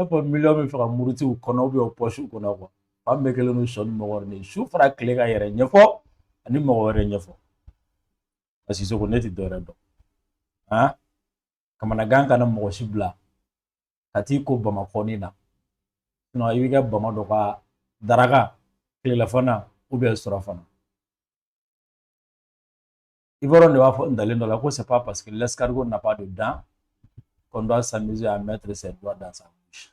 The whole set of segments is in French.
fɔ miliyɔn min fɛ ka muruti u kɔnɔ u pɔsi kɔnɔ quoi fan bɛɛ kɛlen don sɔni mɔgɔ wɛrɛ de su fara tile ka yɛrɛ ɲɛfɔ ani mɔgɔ wɛrɛ ɲɛfɔ parce que Sisoko ne tɛ dɔwɛrɛ dɔn han kamanagan kana mɔgɔ si bila ka t'i ko Bamakɔ ni na sinon i b'i ka bama dɔ ka daraka tilelafana surafana Ivoirien de b'a fɔ ntalen dɔ la ko c'est pas parce que l'escargot n'a pas de dents qu'on doit s'amuser à mettre ses doigts dans sa bouche.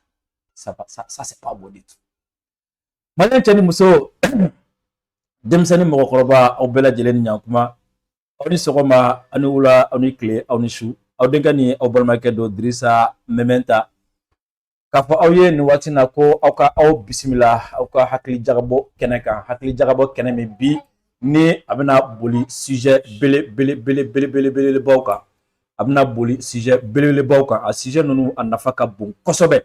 Ça c'est pas bon du tout. Malien cɛ ni muso denmisɛnnin mɔgɔkɔrɔba aw bɛɛ lajɛlen ni ɲankuma aw ni sɔgɔma aw ni wula aw ni tile aw ni su aw denkɛ ni aw balimakɛ don Dirisa Mementa k'a fɔ aw ye nin waati na ko aw ka aw bisimila aw ka hakili jagabɔ kɛnɛ kan hakili jagabɔ kɛnɛ min bi ni a bɛna boli sujet belebelebaw kan a bɛna boli sujet belebelebaw kan a sujet ninnu a nafa ka bon kosɛbɛ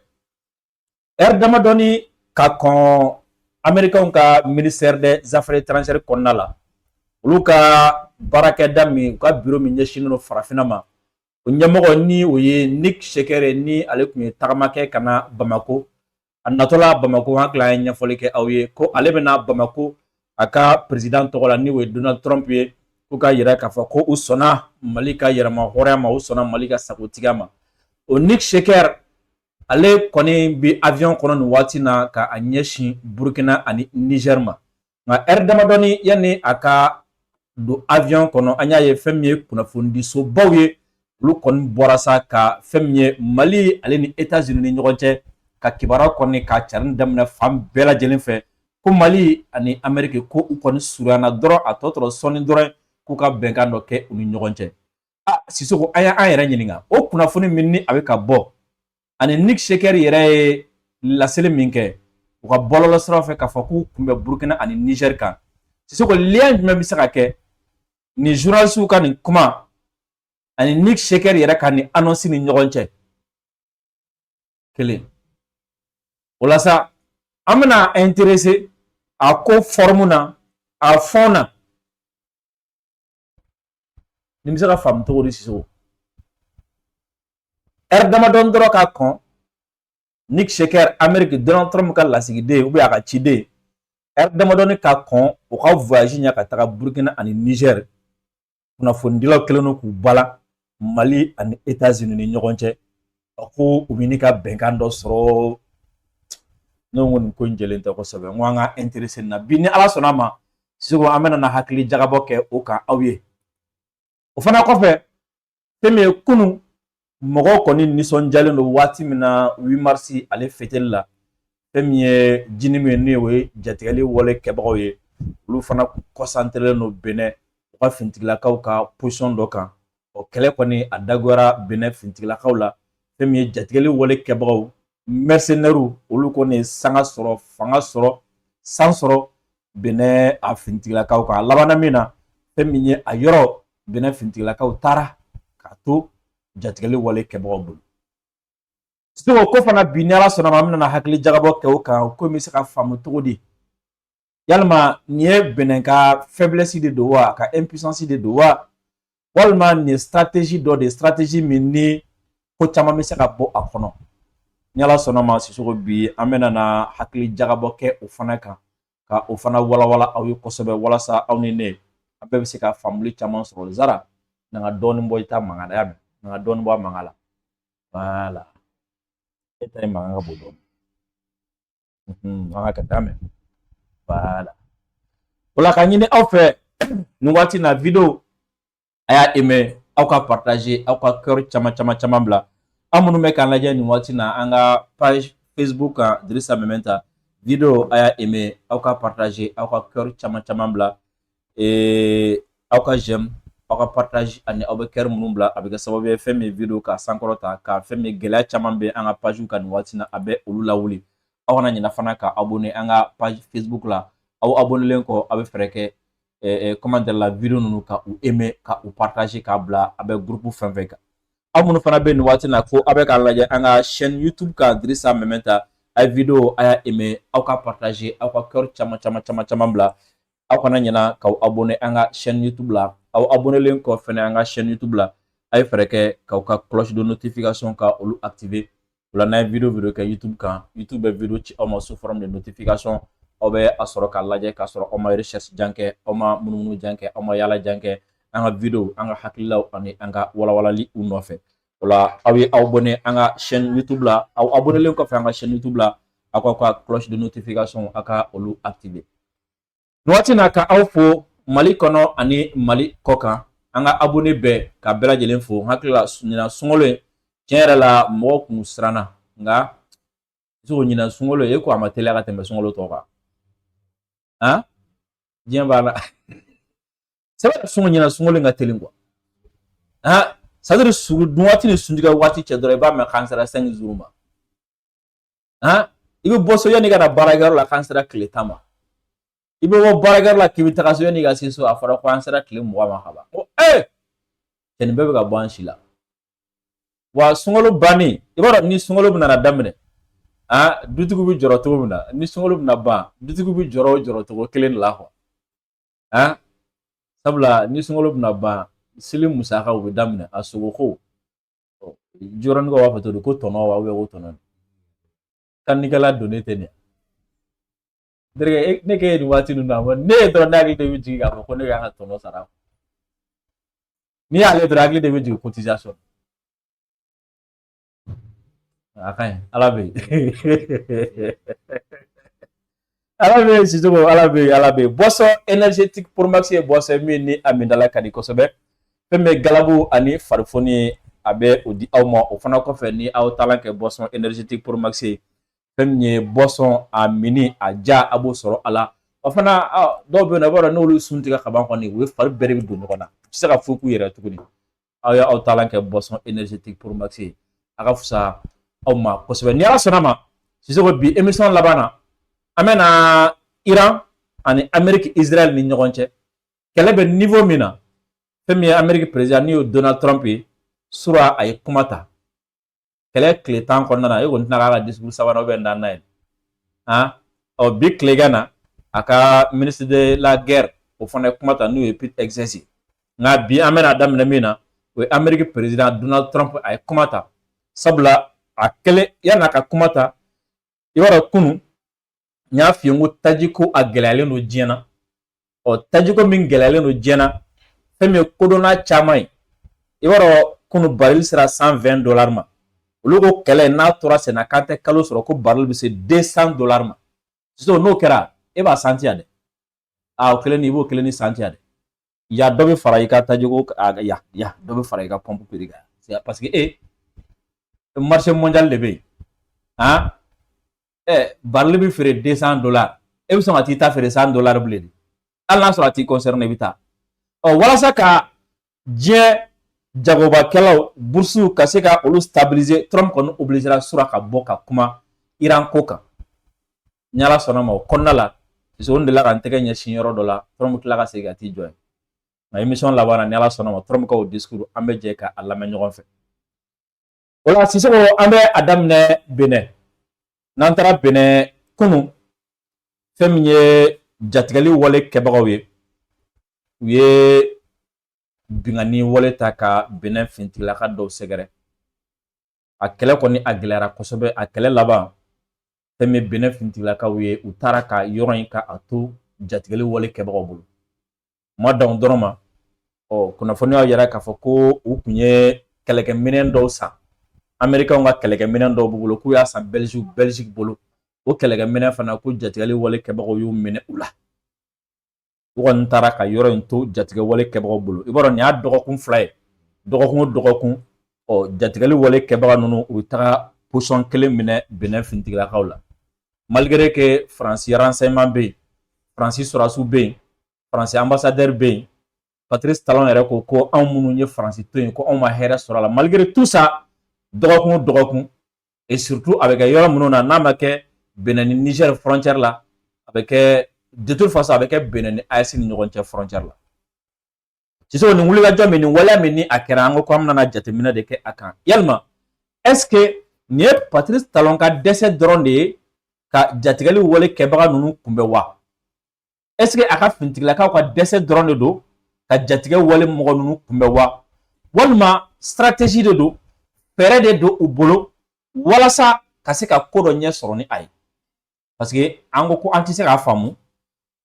heure damadɔni ka kɔn américains ka ministère des affaires étrangères kɔnɔna la olu ka baarakɛda min u ka bureau min ɲɛsinnen don farafinna ma o ɲɛmɔgɔ ni o ye Nick Shekere ni ale tun ye tagamakɛ ka na Bamako a natɔla Bamako an hakili an ye ɲɛfɔli kɛ aw ye ko ale bɛna Bamako a ka président tɔgɔ la ni o ye Donald Trump ye ko ka yira k'a fɔ ko u sɔnna Mali ka yɛrɛma hɔrɔnya ma u sɔnna Mali ka sagotigiya ma o Nick Shekere ale kɔni bi avion kɔnɔ nin waati na ka a ɲɛsin Burkina ani Niger ma nka heure damadɔni yanni a ka don avion kɔnɔ an y'a ye fɛn min ye kunnafonidisobaw ye olu kɔni bɔra sa ka fɛn min ye Mali ale ni États-Unis ni ɲɔgɔn cɛ ka kibaruya kɔni ka carin daminɛ fan bɛɛ lajɛlen fɛ ko Mali ani Amérique ko u kɔni surunyana dɔrɔn a tɔ sɔnni dɔrɔn k'u ka bɛnkan dɔ kɛ u ni ɲɔgɔn cɛ Sisoko an y'an yɛrɛ ɲininka o kunnafoni min ni a bɛ ka bɔ ani Nick Shekere yɛrɛ ye laseli min kɛ u ka bɔlɔlɔ siraw fɛ k'a fɔ k'u kun bɛ Burkina ani Niger kan Sisoko lien jumɛn bɛ se ka kɛ ni journalistes ka nin kuma ani Nick Shekere yɛrɛ ka nin annonce ni ɲɔgɔn cɛ kelen o la sa an bɛna intéressé a ko forme na a fond na nin bɛ se ka faamu cogo di Sisoko heure damadɔni dɔrɔn ka kɔn Nick Shekere Amérique Donald Trump ka lasigiden ou bien a ka ciden heure damadɔni ka kɔn u ka voyage ɲɛ ka taga Burkina ani Niger kunnafonidilaw kɛlen don k'u bala Mali ani États-Unis ni ɲɔgɔn cɛ ko u bɛ ni ka bɛnkan dɔ sɔrɔ ne ko nin ko in jɛlen tɛ kosɛbɛ n ko an ka intéressé nin na bi ni Ala sɔnna a ma Sisoko an bɛna hakili jagabɔ kɛ o kan aw ye o fana kɔfɛ fɛn min ye kunun mɔgɔw kɔni nisɔndiyalen don waati min na 8 mars ale fêteli la fɛn min ye jini min ye n'o ye jatigɛli wale kɛbagaw ye olu fana concentré don Benin u ka finitigilakaw ka position dɔ kan o kɛlɛ kɔni a dagoyara Benin finitigilakaw la fɛn min ye jatigɛli wale kɛbagaw mercenaires olu kɔni ye sanga sɔrɔ fanga sɔrɔ san sɔrɔ Benin a finitigilakaw kan a labanna min na fɛn min ye a yɔrɔ Benin finitigilakaw taara k'a to jatigɛli wale kɛbagaw bolo Sisoko ko fana bi ni Ala sɔnna ma an bɛna hakili jagabɔ kɛ o kan ko in bɛ se ka faamu cogo di yalima nin ye Benin ka faiblesse de don wa ka impuissance de don wa walima nin ye stratégie dɔ de stratégie min ni ko caman bɛ se ka bɔ a kɔnɔ ni Ala sɔnna ma Sisoko bi an bɛna na hakili jagabɔ kɛ o fana kan ka o fana walawala aw ye kosɛbɛ walasa aw ni ne an bɛɛ bɛ se ka faamuli caman sɔrɔ Zara na n ka dɔɔni bɔ i ta mankan na y'a mɛn na n ka dɔɔni bɔ a mankan la voilà e ta ye mankan ka bon dɔɔni an ka kɛ tan mɛn voilà o la ka ɲini aw fɛ nin waati na video a y'a aimé aw ka partager aw ka cœur caman bila an minnu bɛ k'an lajɛ nin waati na an ka page Facebook kan Dirisa Mementa video a y'a aimé aw ka partager aw ka cœur caman bila aw ka j'aime aw ka partage ani aw bɛ cœur minnu bila a bɛ kɛ sababu ye fɛn min video ka sankɔrɔta ka fɛn min gɛlɛya caman bɛ an ka page kan nin waati na a bɛ olu lawuli aw kana ɲinɛ fana ka abonné an ka page Facebook la aw abonnélen kɔ aw bɛ fɛɛrɛ kɛ commentaire la video ninnu ka u aimer ka u partager k'a bila a bɛ groupe fɛn fɛn kan aw minnu fana bɛ nin waati na ko aw bɛ k'a lajɛ an ka chaîne YouTube kan Dirisa Mementa a ye video a y'a aimé aw ka partager aw ka cœur caman bila aw kana ɲinɛ k'aw abonné an ka chaîne YouTube la aw abonnélen kɔ fɛnɛ an ka chaîne YouTube la a ye fɛɛrɛ kɛ k'aw ka cloche de notification ka olu activer la n'a vidéo ka YouTube kan YouTube vidéo ci aw ma sous forme de notification aw bɛ a sɔrɔ ka lajɛ ka sɔrɔ aw ma recherche janke aw ma munumunu janke aw ma yala janke an ka vidéo an ka hakililaw ani an ka walawalali u nɔfɛ wala aw ye aw abonné an ka chaîne YouTube la aw abonnelen kɔfɛ an ka chaîne YouTube la aw ka cloche de notification aw ka olu activer waati na ka aw fo Mali kɔnɔ ani Mali kɔkan an ka abonné bɛɛ ka bɛɛ lajɛlen fo hakilila ɲina sunkalo ye tiɲɛ yɛrɛ la mɔgɔ kun siranna nka sogo ɲina sunkalo ye ko a ma teliya ka tɛmɛ sunkalo tɔ kan han diɲɛ b'a la c'est vrai sungo ɲina sunkalo ka teli quoi han c'est à dire sugu dun waati ni suntigɛ waati cɛ dɔrɔn i b'a mɛn k'an sera 5 jours ma han i bɛ bɔ so yanni ka na baarakɛyɔrɔ la k'an sera tile 10 ma i bɛ bɔ baarakɛyɔrɔ la k'i bɛ taga so yanni ka se so a fɔra ko an sera tile 20 ma ka ban ko cɛ nin bɛɛ bɛ ka bɔ an si la wa sunkalo bannen i b'a dɔn ni sunkalo bɛna daminɛ dutigiw bɛ jɔrɔ cogo min na ni sunkalo bɛna ban dutigiw bɛ jɔrɔ cogo kelen de la quoi sabula ni sunkalo bɛna ban seli musakaw bɛ daminɛ a sogoko jɔrɔnikaw b'a fɔ cogo di ko tɔnɔ wa ko tɔnɔ kannikɛla don ne tɛ nin ne k'e nin waati ninnu na ne ye dɔrɔn ne hakili de bɛ jigin k'a fɔ ko ne kan ka tɔnɔ sara n'i y'ale dɔrɔn hakili de bɛ jigin cotisation a ka ɲi ala bɛ yen ala bɛ yen sicogo ala bɛ yen ala bɛ yen boisson énergétique Pro Max ye boisson min ni a mindala ka di kosɛbɛ fɛn bɛ galabu ani farifoni ye a bɛ o di aw ma o fana kɔfɛ ni aw taala kɛ boisson énergétique Pro Max ye fɛn min ye boisson a mini a ja a b'o sɔrɔ a la o fana dɔw bɛ yen nɔ i b'a dɔn n'olu sun tigɛ ka ban kɔni u ye fari bɛɛ bɛ don ɲɔgɔn na u tɛ se ka foyi k'u yɛrɛ tuguni aw ye aw taala kɛ boisson énergétique Pro Max ye a ka fisa aw ma kosɛbɛ ni ala sɔnna ma sisan bi émission laban na an bɛna Iran ani Amérique Israël ni ɲɔgɔn cɛ kɛlɛ bɛ niveau min na fɛn min ye Amérique président ni y'o Donald Trump ye sura a ye kuma ta kɛlɛ tile 10 kɔnɔna na e kɔni tɛna k'a ka discours sabanan naaninan ye bi tilegan na a ka ministre de la guerre o fana ye kuma ta n'o ye Pete Hegseth nka bi an bɛna daminɛ min na o ye Amérique président Donald Trump a ye kuma ta sabula a kɛlen yan'a ka kuma ta i b'a dɔn kunun n y'a f'i ye n ko tajiko a gɛlɛyalen don diɲɛ na tajiko min gɛlɛyalen don diɲɛ na fɛn min ye kodɔnna caman ye i b'a dɔn kunun barili sera $120 ma olu ko kɛlɛ n'a tora senna k'an tɛ kalo sɔrɔ ko barili bɛ se $200 ma sisan n'o kɛra e b'a santi yan dɛ o kelen ni i b'o kelen ni santi yan dɛ ya dɔ bɛ fara i ka tajiko ya dɔ bɛ fara i ka pɔmpu piri kan parce que marché mondial de bɛ yen barili bɛ feere $200 e bɛ sɔn ka t'i ta feere $100 bilen hali n'a sɔrɔ a t'i concerné i bɛ taa walasa ka diɲɛ jagobakɛlaw boursiw ka se ka olu stabiliser Trump kɔni obligera sura ka bɔ ka kuma Iran ko kan ni ala sɔnna ma o kɔnɔna la sisan o delila ka n tɛgɛ ɲɛsin yɔrɔ dɔ la Trump tila ka segin ka t'i jɔ yen nka émission laban na ni ala sɔnna ma Trump ka o discours an bɛ jɛ ka a lamɛn ɲɔgɔn fɛ o la sisan an bɛ a daminɛ Benin n'an taara Benin kunun fɛn min ye jatigɛli wale kɛbagaw ye u ye bingani wale ta ka Benin fintigilaka dɔw sɛgɛrɛ a kɛlɛ kɔni a gɛlɛyara kosɛbɛ a kɛlɛ laban fɛn min Benin fintigilakaw ye u taara ka yɔrɔ in ka a to jatigɛli wale kɛbagaw bolo ma dan dɔrɔn ma kunnafoni y'a yira k'a fɔ ko u kun ye kɛlɛkɛminɛn dɔw san Américains ka kɛlɛkɛminɛn dɔw b'u bolo k'u y'a san Belgique bolo o kɛlɛkɛminɛn fana ko jatigɛli wale kɛbagaw y'u minɛ u la u kɔni taara ka yɔrɔ in to jatigɛ wale kɛbagaw bolo i b'a dɔn nin y'a dɔgɔkun 2 ye dɔgɔkun o dɔgɔkun jatigɛli wale kɛbaga ninnu u bɛ taga position kelen minɛ Benin fintigilakaw la malgré que France renseignement bɛ yen France sɔrɔsiw bɛ yen France ambassadeur bɛ yen Patrice Talon yɛrɛ ko anw minnu ye France to yen ko anw ma hɛrɛ sɔrɔ a la malgré tout ça dɔgɔkun o dɔgɔkun et surtout a bɛ kɛ yɔrɔ minnu na n'a ma kɛ Benin ni Niger frontière la a bɛ kɛ de toute façon a bɛ kɛ Benin ni AES ni ɲɔgɔn cɛ frontière la sisan nin wulikajɔ min ni waleya min ni a kɛra an ko an bɛna jateminɛ de kɛ a kan yalima est-ce que nin ye Patrice Talon ka dɛsɛ dɔrɔn de ye ka jatigɛli wale kɛbaga ninnu kunbɛn wa est-ce que a ka fintigilakaw ka dɛsɛ dɔrɔn de don ka jatigɛ wale mɔgɔ ninnu kunbɛn wa walima stratégie de don fɛɛrɛ de don u bolo walasa ka se ka ko dɔ ɲɛ sɔrɔ ni a ye parce que an ko an tɛ se k'a faamu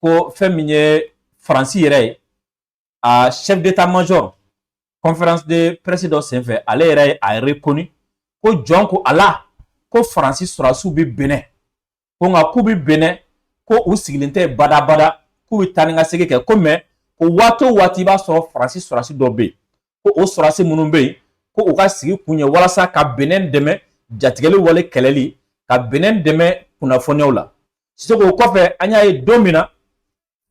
ko fɛn min ye Faransi yɛrɛ ye a chef d'état-major conférence de presse dɔ senfɛ ale yɛrɛ ye a reconnu ko jɔn ko ala ko Faransi sɔrɔdasiw bɛ Benin ko nka k'u bɛ Benin ko u sigilen tɛ badabada k'u bɛ taa ni ka segin kɛ ko mais ko waati o waati i b'a sɔrɔ Faransi sɔrɔdasi dɔ bɛ yen ko o sɔrɔdasi minnu bɛ yen ko u ka sigi kun ye walasa ka Benin dɛmɛ jatigɛli wale kɛlɛli ka Benin dɛmɛ kunnafoniyaw la sisan o kɔfɛ an y'a ye don min na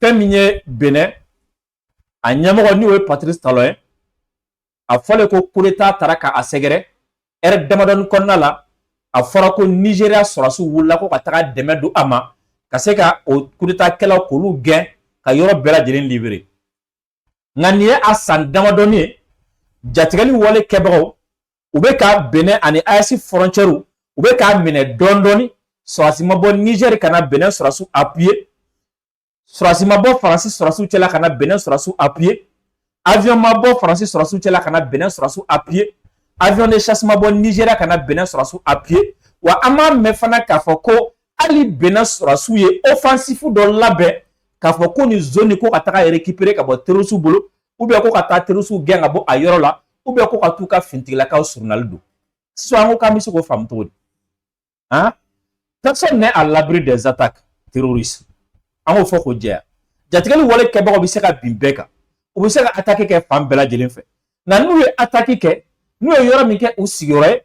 fɛn min ye Benin a ɲɛmɔgɔ n'o ye Patrice Talon ye a fɔlen ko coup d'état taara k'a sɛgɛrɛ heure damadɔni kɔnɔna la a fɔra ko Nigeria sɔrɔdasiw wulila ko ka taga dɛmɛ don a ma ka se ka o coup d'état kɛlaw k'olu gɛn ka yɔrɔ bɛɛ lajɛlen libéré nka nin ye a san damadɔni ye jatigɛli wale kɛbagaw u bɛ ka Benin ani AES frontière u bɛ k'a minɛ dɔɔni dɔɔni sɔrɔdasi ma bɔ Niger ka na Benin sɔrɔdasiw appuyer sɔrɔdasi ma bɔ Faransi sɔrɔdasiw cɛla ka na Benin sɔrɔdasiw appuyer avion ma bɔ Faransi sɔrɔdasiw cɛla ka na Benin sɔrɔdasiw appuyer avion de chasse ma bɔ Nigeria ka na Benin sɔrɔdasiw appuyer wa an m'a mɛn fana k'a fɔ ko hali Benin sɔrɔdasiw ye offensive dɔ labɛn k'a fɔ ko nin zone ko ka taga récupérer ka bɔ terroriste bolo ou bien ko ka taa terroriste gɛn ka bɔ a yɔrɔ la ou bien ko ka t'u ka fintigilakaw surunali don sisan an ko k'an bɛ se k'o faamu cogo di hein personne n'est à l'abri des attaques terroristes an k'o fɔ k'o jɛya jatigɛli wale kɛbagaw bɛ se ka bin bɛɛ kan u bɛ se ka attaque kɛ fan bɛɛ lajɛlen fɛ nka n'u ye attaque kɛ n'u ye yɔrɔ min kɛ u sigiyɔrɔ ye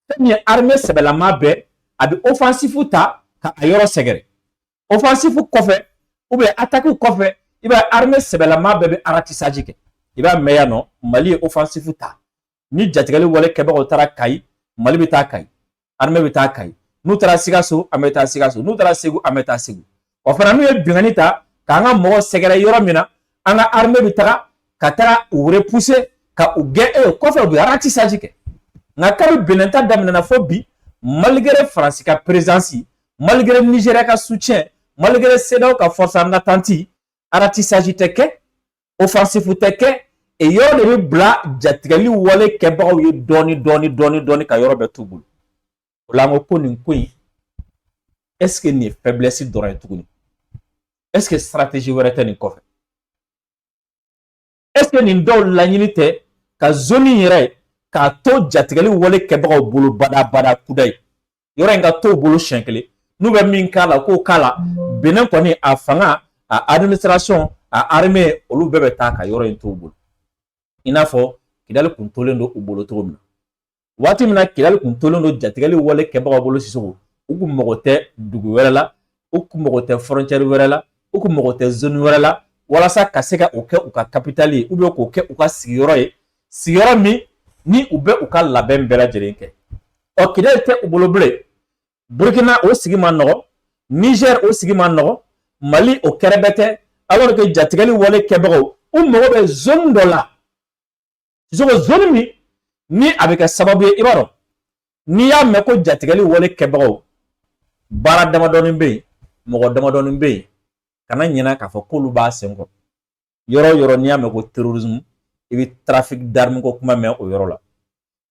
fɛn min ye armée sɛbɛlama bɛɛ a bɛ offensive ta ka a yɔrɔ sɛgɛrɛ offensive kɔfɛ ou bien attaque kɔfɛ i b'a armée sɛbɛlama bɛɛ bɛ ratissage kɛ i b'a mɛn yan nɔ Mali ye offensive ta ni jatigɛli wale kɛbagaw taara Kayi Mali bɛ taa Kayi armée bɛ taa Kayi n'u taara Sikaso an bɛ taa Sikaso n'u taara Segu an bɛ taa Segu wa fana n'u ye bingani ta k'an ka mɔgɔ sɛgɛrɛ yɔrɔ min na an ka armée bɛ taga ka taga u repousser ka u gɛn kɔfɛ u bɛ ratissage kɛ nka kabi Benin ta daminɛna fo bi malgré Faransi ka présence malgré Nigeria ka soutien malgré CEDEAO ka force en attente ratissage tɛ kɛ offensive tɛ kɛ yɔrɔ de bɛ bila jatigɛli wale kɛbagaw ye dɔɔni ka yɔrɔ bɛɛ t'u bolo o la an ko ko nin ko in est ce que nin ye faiblesse dɔrɔn ye tuguni est ce que stratégie wɛrɛ tɛ nin kɔfɛ est ce que nin dɔw laɲini tɛ ka zone yɛrɛ k'a to jatigɛli wale kɛbagaw bolo badabada kuda ye yɔrɔ in ka t'o bolo siɲɛ kelen n'u bɛ min k'a la k'o k'a la Benin kɔni a fanga a administration a armée olu bɛɛ bɛ taa ka yɔrɔ in t'u bolo i n'a fɔ Kidali kun tolen don u bolo cogo min na waati min na Kidali kun tolen don jatigɛli wale kɛbagaw bolo sisan u kun mago tɛ dugu wɛrɛ la u kun mago tɛ frontière wɛrɛ la u kun mago tɛ zone wɛrɛ la walasa ka se ka o kɛ u ka capitale ye ou bien k'o kɛ u ka sigiyɔrɔ ye sigiyɔrɔ min ni u bɛ u ka labɛn bɛɛ lajɛlen kɛ ɔ Kidali tɛ u bolo bilen Burkina o sigi ma nɔgɔ Niger o sigi ma nɔgɔ Mali o kɛrɛbɛ tɛ alors que jatigɛli wale kɛbagaw u mago bɛ zone dɔ la sisan zone min ni a bɛ kɛ sababu ye i b'a dɔn n'i y'a mɛn ko jatigɛli wale kɛbagaw baara damadɔni bɛ yen mɔgɔ damadɔni bɛ yen kana ɲinɛ k'a fɔ k'olu b'a sen kɔrɔ yɔrɔ yɔrɔ n'i y'a mɛn ko terrorisme i bɛ trafic d'armes ko kuma mɛn o yɔrɔ la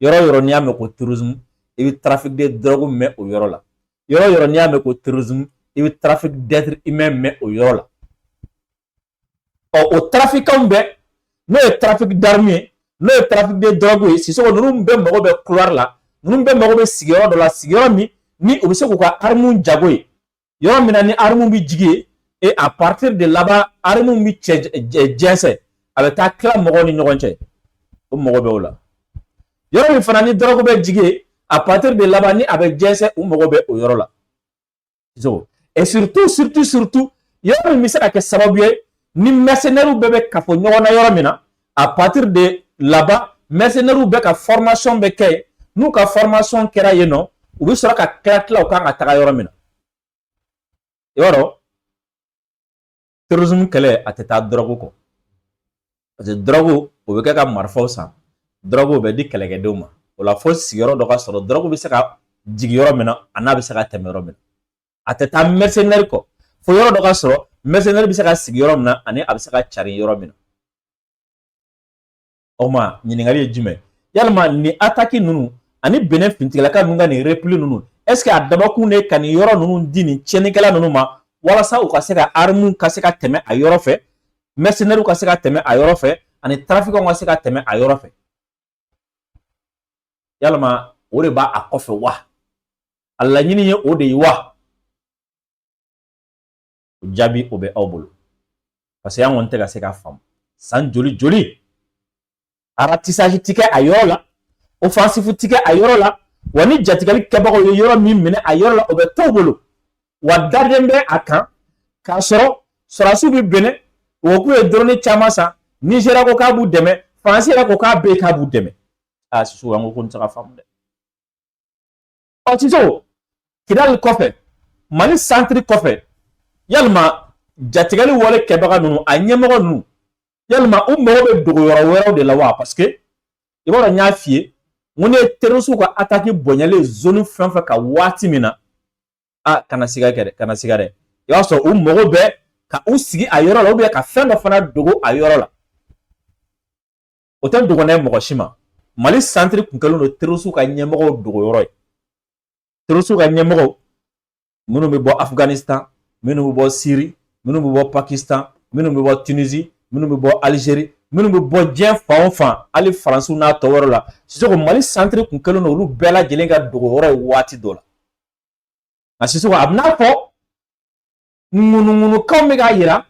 yɔrɔ yɔrɔ n'i y'a mɛn ko terrorisme i bɛ trafic de drogue mɛn o yɔrɔ la yɔrɔ yɔrɔ n'i y'a mɛn ko terrorisme i bɛ trafic d'être humain mɛn o yɔrɔ la ɔ o trafiquants bɛɛ n'o ye trafic d'armes ye n'o ye trafic de drogue ye sisan ninnu bɛɛ mago bɛ couloir la ninnu bɛɛ mago bɛ sigiyɔrɔ dɔ la sigiyɔrɔ min ni u bɛ se k'u ka armes jago ye yɔrɔ min na ni armes bɛ jigi ye et à partir de là-bas armes bɛ jɛnsɛn a bɛ taa tila mɔgɔw ni ɲɔgɔn cɛ o mago bɛ o la yɔrɔ min fana ni drogue bɛ jigi ye à partir de là-bas ni a bɛ jɛnsɛn u mago bɛ o yɔrɔ la et surtout yɔrɔ min bɛ se ka kɛ sababu ye ni mercenaires bɛɛ bɛ kafo ɲɔgɔn na yɔrɔ min na à partir de là-bas mercenaires bɛɛ ka formation bɛ kɛ n'u ka formation kɛra yen nɔ u bɛ sɔrɔ ka tila u kan ka taga yɔrɔ min na i b'a dɔn terrorisme kɛlɛ a tɛ taa drogue kɔ parce que drogue o bɛ kɛ ka marifaw san drogue o bɛ di kɛlɛkɛdenw ma o la fo sigiyɔrɔ dɔ ka sɔrɔ drogue bɛ se ka jigin yɔrɔ min na a n'a bɛ se ka tɛmɛ yɔrɔ min na a tɛ taa mercenaire kɔ fo yɔrɔ dɔ ka sɔrɔ mercenaire bɛ se ka sigi yɔrɔ min na ani a bɛ se ka carin yɔrɔ min na o ma ɲininkali ye jumɛn yalima ni attaque ninnu ani Benin fintigilaka ninnu ka nin repli ninnu est-ce que a dabakun de ka nin yɔrɔ ninnu di nin tiɲɛnikɛla ninnu ma walasa u ka se ka armes ka se ka tɛmɛ a yɔrɔ fɛ mercenaires ka se ka tɛmɛ a yɔrɔ fɛ ani trafiquants ka se ka tɛmɛ a yɔrɔ fɛ yalama o de b'a a kɔfɛ wa a laɲini ye o de ye wa o jaabi o bɛ aw bolo parce que an kɔni tɛ ka se ka faamu san joli joli ratissage ti kɛ a yɔrɔ la offensive ti kɛ a yɔrɔ la wa ni jatigɛli kɛbagaw ye yɔrɔ min minɛ a yɔrɔ la o bɛ t'u bolo wa dalen bɛ a kan k'a sɔrɔ sɔrɔdasiw bɛ Benin o k'u ye drone caman san Nigéria ko k'a b'u dɛmɛ France yɛrɛ ko k'a bɛ k'a b'u dɛmɛ Sisoko an ko ko n tɛ se ka faamu dɛ Sisoko Kidali kɔfɛ Mali centre kɔfɛ yalima jatigɛli wale kɛbaga ninnu a ɲɛmɔgɔ ninnu yalima u mago bɛ dogo yɔrɔ wɛrɛw de la wa parce que i b'a dɔn n y'a f'i ye n ko ni ye terroriste ka attaque bonyalen zone fɛn fɛn ka waati min na kana siga kɛ dɛ kana siga dɛ i b'a sɔrɔ u mago bɛ ka u sigi a yɔrɔ la ou bien ka fɛn dɔ fana dogo a yɔrɔ la o tɛ dɔgɔnɛ mɔgɔ si ma Mali centre kun kɛlen don terroriste ka ɲɛmɔgɔw dogo yɔrɔ ye terroriste ka ɲɛmɔgɔw minnu bɛ bɔ Afghanistan minnu bɛ bɔ Syrie minnu bɛ bɔ Pakistan minnu bɛ bɔ Tunisie minnu bɛ bɔ Algérie minnu bɛ bɔ diɲɛ fan o fan hali Faransiw n'a tɔ wɛrɛw la Sisoko Mali centre kun kɛlen don olu bɛɛ lajɛlen ka dogo yɔrɔ ye waati dɔ la nka Sisoko a bɛ n'a fɔ ŋunuŋunukanw bɛ k'a yira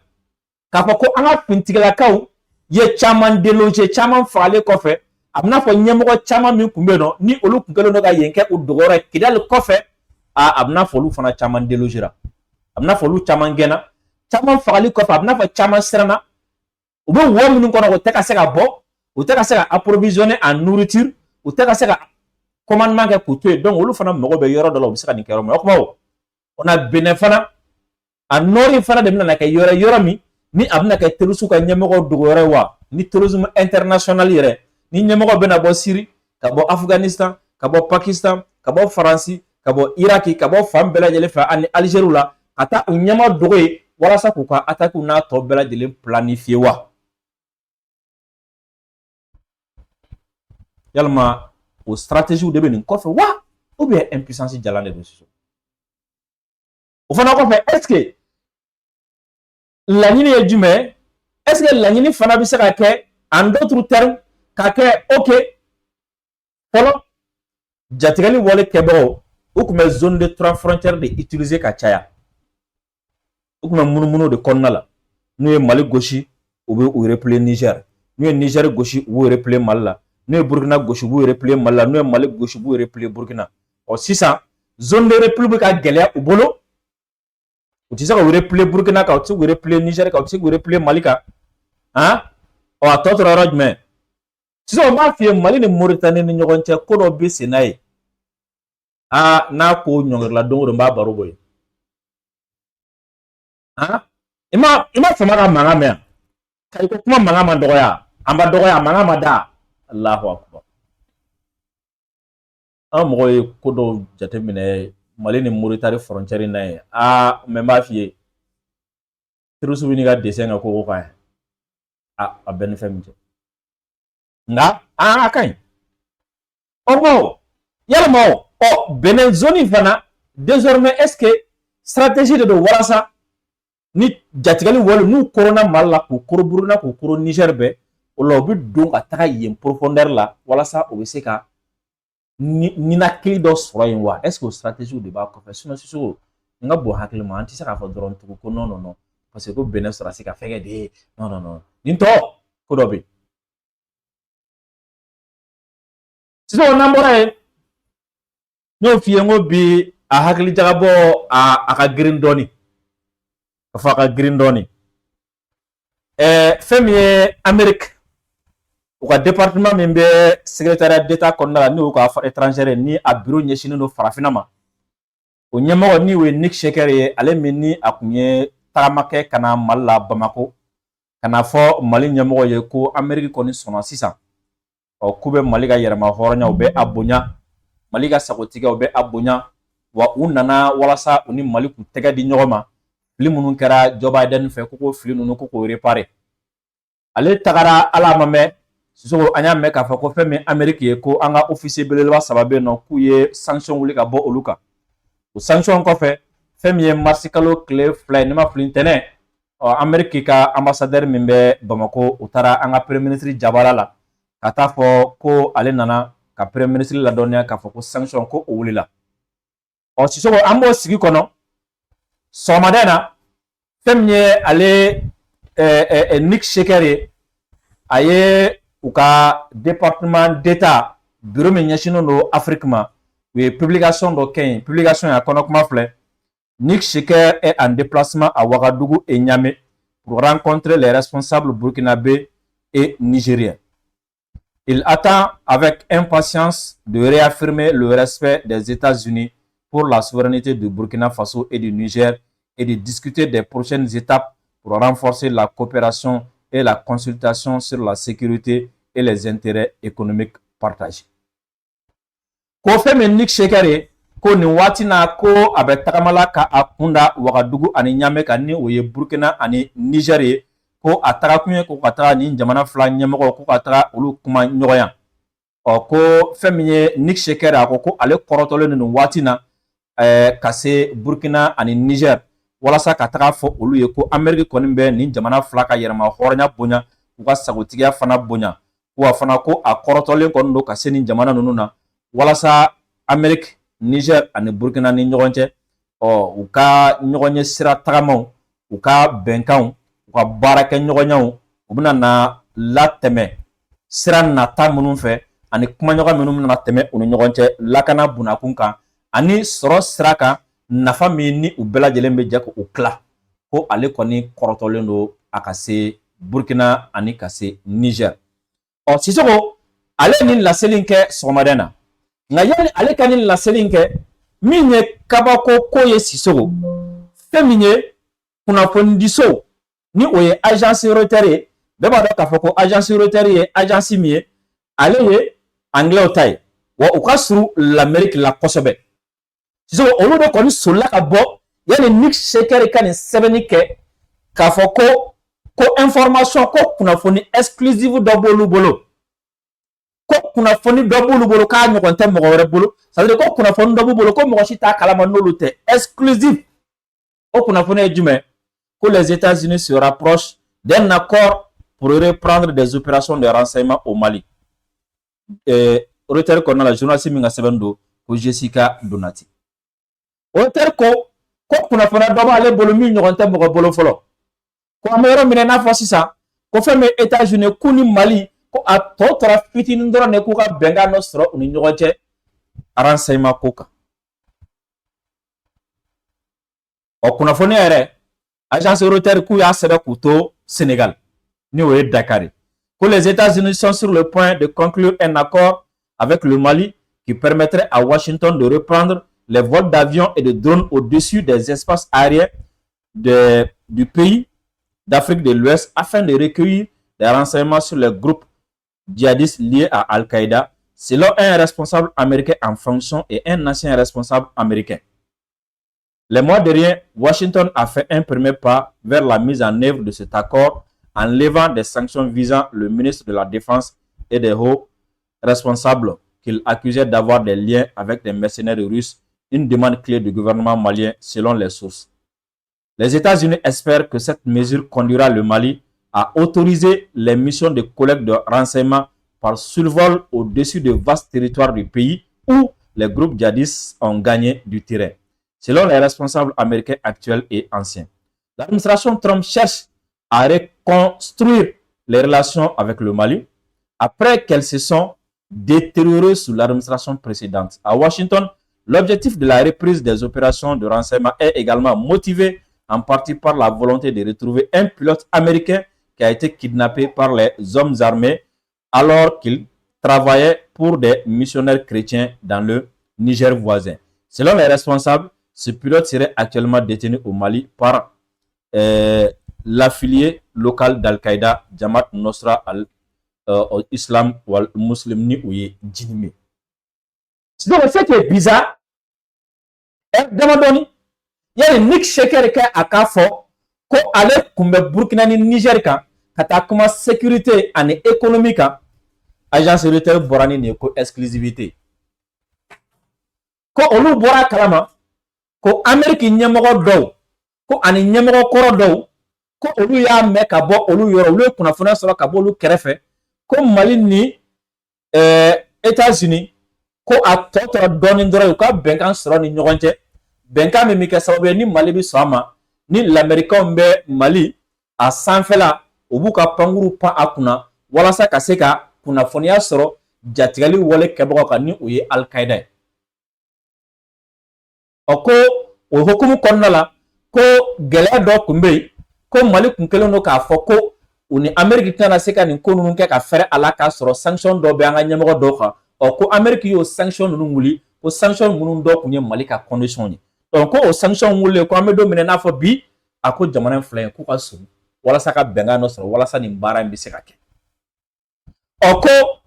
k'a fɔ ko an ka fintigilakaw ye caman déloger caman fagalen kɔfɛ a bɛ n'a fɔ ɲɛmɔgɔ caman min kun bɛ yen nɔ ni olu kun kɛlen don ka yen kɛ u dogo yɔrɔ ye Kidali kɔfɛ a bɛ n'a fɔ olu fana caman délogera a bɛ n'a fɔ olu caman gɛnna caman fagali kɔfɛ a bɛ n'a fɔ caman siranna u bɛ wo minnu kɔnɔ o tɛ ka se ka bɔ u tɛ ka se ka approvisionner en nourriture u tɛ ka se ka commandement kɛ k'u to yen donc olu fana mago bɛ yɔrɔ dɔ la u bɛ se ka nin kɛ yɔrɔ min o kuma o na Benin fana a nord fana de bɛna kɛ yɔrɔ min ni a bɛna kɛ terroriste ka ɲɛmɔgɔ dogo yɔrɔ ye wa ni terrorisme international yɛrɛ ni ɲɛmɔgɔ bɛna bɔ Syrie ka bɔ Afghanistan ka bɔ Pakistan ka bɔ Faransi ka bɔ Iraki ka bɔ fan bɛɛ lajɛlen fɛ ani Algérie la ka taa u ɲɛma dogo ye walasa k'u ka attaque n'a tɔ bɛɛ lajɛlen planifier wa yalima o stratégie de bɛ nin kɔfɛ wa ou bien impuissance jalan de don Sisoko o fana kɔfɛ est-ce que laɲini ye jumɛn est-ce que laɲini fana bɛ se ka kɛ en d'autres termes ka kɛ ok fɔlɔ jatigɛli wale kɛbagaw u tun bɛ zone de frontière de utiliser ka caya u tun bɛ munumunu de kɔnɔna la n'u ye Mali gosi u bɛ u replier Niger n'u ye Niger gosi u b'u replier Mali la n'u ye Burkina gosi u b'u replier Mali la n'u ye Mali gosi u b'u replier Burkina sisan zone de repli bɛ ka gɛlɛya u bolo u tɛ se ka u replier Burkina kan u tɛ se k'u replier Niger kan u tɛ se k'u replier Mali kan a tɔ tora yɔrɔ jumɛn sisan o b'a f'i ye Mali ni Mauritanie ni ɲɔgɔn cɛ ko dɔ bɛ sen n'a ye n'a ko ɲɔngirila don o don n b'a baro bɔ yen i ma fama ka mankan mɛn yan ko kuma mankan ma dɔgɔya an ba dɔgɔya mankan ma da Allahu akbar an mɔgɔ ye ko dɔw jateminɛ Mali ni Mauritanie frontière na ye mɛ n b'a f'i ye terroriste bɛ n'i ka dessin ka ko kan a bɛɛ ni fɛn min cɛ nka a ka ɲi yalima Benin zone fana désormais est-ce que stratégie de don walasa ni jatigɛli wale n'u koronna Mali la k'u koro Burkina k'u koro Niger bɛɛ o la u bɛ don ka taga yen profondeur la walasa u bɛ se ka ninakili dɔ sɔrɔ yen wa est-ce que o stratégie de b'a kɔfɛ sinon Sisoko n ka bon hakili ma an tɛ se k'a fɔ dɔrɔn tugun ko non parce que ko Benin sɔrɔ se ka fɛn kɛ de non nin tɔ ko dɔ bɛ yen Sisoko n'an bɔra yen n y'o f'i ye n ko bi a hakili jagabɔ a ka girin dɔɔni ka fɔ a ka girin dɔɔni fɛn min ye Amérique u ka département min bɛ secrétariat d'État kɔnɔna la n'o y'u ka affaires étrangères ni a bureau ɲɛsinnen don farafinna ma o ɲɛmɔgɔ ni o ye Nick Sheker ye ale min ni a kun ye tagamakɛ ka na Mali la Bamako ka na fɔ Mali ɲɛmɔgɔ ye ko Amérique kɔni sɔnna sisan k'u bɛ Mali ka yɛrɛma hɔrɔnya u bɛ a bonya Mali ka sagotigɛ u bɛ a bonya wa u nana walasa u ni Mali kun tɛgɛ di ɲɔgɔn ma fili minnu kɛra Joe Biden fɛ ko fili ninnu ko k'o réparer ale tagara ala ma mɛn Sissoko anya me ka fa ko femi Amerique ye ko anga officier beleleba sababe no ku ye sanction wuli ka bo oluka o sanction ko fe femi ye marsikalo clé fly ni ma flintene Amerique ka ambassadeur min be Bamako utara anga premier ministre Jabara la kata fo ko ale nana ka premier ministre la donia ka fo ko sanction ko o wuli la o Sissoko ambo sigi kono somadena femi ye ale Nick Shekeri aye u ka département d'état bureau min ɲɛsinnen do Afrique ma u ye publication dɔ kɛ yen publication ya kɔnɔ kuma filɛ Nick Sheker est en déplacement à Ouagadougou et Niamey pour rencontrer les responsables burkinabés et nigériens. Il attend avec impatience de réaffirmer le respect des États-Unis pour la souveraineté du Burkina Faso et du Niger et de discuter des prochaines étapes pour renforcer la coopération et la consultation sur la sécurité et les intérêts économiques partagés. Ko feme Nick Shekeri ko ni wati na ko abe tagamala ka akunda Ouagadougou ani Niamey ka ni oye Burkina ani Niger ko atara kunye ko katara ni jamana fla nyemoko ko katara olu kuma nyoya o ko feme Nick Shekeri ko ale korotole ni wati na kase Burkina ani Niger walasa ka taga fo olu ye ko Amerique kɔni bɛ ni jamana fila ka yɛrɛma hɔrɔnya bonya u ka sagotigiya fana bonya wa fana ko a kɔrɔtɔlen kɔni do ka se ni jamana ninnu na walasa Amerique Niger ani Burkina ni ɲɔgɔn cɛ u ka ɲɔgɔn ɲɛ sira tagamaw u ka bɛnkanw u ka baarakɛ ɲɔgɔnyaw u bɛna na latɛmɛ sira nata minnu fɛ ani kumaɲɔgɔn minnu bɛna tɛmɛ u ni ɲɔgɔn cɛ lakana bunakun kan ani sɔrɔ sira kan nafa min ni u bɛɛ lajɛlen bɛ jɛ ko kila ko ale kɔni kɔrɔtɔlen do a ka se Burkina ani ka se Niger Sissoko ale ni laseli kɛ sɔgɔmaden na nka yani ale ka ni laseli kɛ min ye kabako ko ye Sissoko fɛn min ye kunnafonidiso ni o ye agence Reuters ye bɛɛ b'a dɔn k'a fɔ ko agence Reuters ye agence min ye ale ye anglais ta ye wa u ka surun l'Amérique la kosɛbɛ Sissoko olu de kɔni solila ka bɔ yani Nick Shekeri ka nin sɛbɛnni kɛ k'a fɔ ko information ko kunnafoni exclusive dɔ b'olu bolo ko kunnafoni dɔ b'olu bolo k'a ɲɔgɔn tɛ mɔgɔ wɛrɛ bolo ça veut dire ko kunnafoni dɔ b'u bolo ko mɔgɔ si t'a kalama n'olu tɛ exclusive o kunnafoni ye jumɛn ko les États-Unis se rapprochent d'un accord pour reprendre des opérations de renseignement au Mali Reuters kɔnɔna la journaliste min ka sɛbɛn do ko Jessica Donati Reuters ko kunnafoni dɔ b'ale bolo min ɲɔgɔn tɛ mɔgɔ bolo fɔlɔ ko an bɛ yɔrɔ min n'a fɔ sisan ko fɛn min États-Unis k'u ni Mali ko a tɔ tora fitinin dɔrɔn de k'u ka bɛnkan dɔ sɔrɔ u ni ɲɔgɔn cɛ renseignement ko kan kunnafoni yɛrɛ agence Reuters k'u y'a sɛbɛn k'u to Sénégal ni o ye Dakar que les États-Unis sont sur le point de conclure un accord avec le Mali qui permettrait à Washington de reprendre les vols d'avions et de drones au-dessus des espaces aériens du pays d'Afrique de l'Ouest afin de recueillir des renseignements sur les groupes djihadistes liés à Al-Qaïda, selon un responsable américain en fonction et un ancien responsable américain. Les mois derniers, Washington a fait un premier pas vers la mise en œuvre de cet accord en levant des sanctions visant le ministre de la Défense et des hauts responsables qu'il accusait d'avoir des liens avec des mercenaires russes, une demande clé du gouvernement malien selon les sources. Les États-Unis espèrent que cette mesure conduira le Mali à autoriser les missions de collecte de renseignements par survol au-dessus de vastes territoires du pays où les groupes djihadistes ont gagné du terrain, selon les responsables américains actuels et anciens. L'administration Trump cherche à reconstruire les relations avec le Mali après qu'elles se sont détériorées sous l'administration précédente. À Washington, l'objectif de la reprise des opérations de renseignement est également motivé en partie par la volonté de retrouver un pilote américain qui a été kidnappé par les hommes armés alors qu'il travaillait pour des missionnaires chrétiens dans le Niger voisin. Selon les responsables, ce pilote serait actuellement détenu au Mali par l'affilié local d'Al-Qaïda, Jamaat Nosra al-Islam wal-Muslim ni ouye Djinime. Donc, ce qui est bizarre, demandons, il y a Nick Shekeri qui a fait ko ale kumbe Burkina ni Niger kan kata kuma sécurité ani économique agence Reuters bɔra ni nin ye ko exclusivité ko olu bɔra kalama ko Amérique ɲɛmɔgɔ dɔw ko ani ɲɛmɔgɔ kɔrɔ dɔw ko olu y'a mɛn ka bɔ olu yɔrɔ olu ye kunnafoniya sɔrɔ ka bɔ olu kɛrɛfɛ ko Mali ni États-Unis ko a tɔ tora dɔɔnin dɔrɔn u ka bɛnkan sɔrɔ ni ɲɔgɔn cɛ bɛnkan min bɛ kɛ sababu ye ni Mali bɛ sɔn a ma ni lamɛrikɛnw bɛ Mali a sanfɛla u b'u ka pankuru pan a kunna walasa ka se ka kunnafoniya sɔrɔ jatigɛli wale kɛbagaw kan ni o ye Al-Qaïda ye o ko o hukumu kɔnɔna la ko gɛlɛya dɔ tun bɛ yen ko Mali kun kɛlen don k'a fɔ ko u ni Amérique tɛna se ka nin ko ninnu kɛ ka fɛrɛ a la k'a sɔrɔ sanction dɔ bɛ an ka ɲɛmɔgɔ dɔw kan ko Amérique y'o sanction ninnu wuli ko sanction ninnu dɔ tun ye Mali ka condition ye ko o sanction wulilen ko an bɛ don min n'a fɔ bi a ko jamana in fila in k'u ka surun walasa ka bɛnkan dɔ sɔrɔ walasa nin baara in bɛ se ka kɛ ko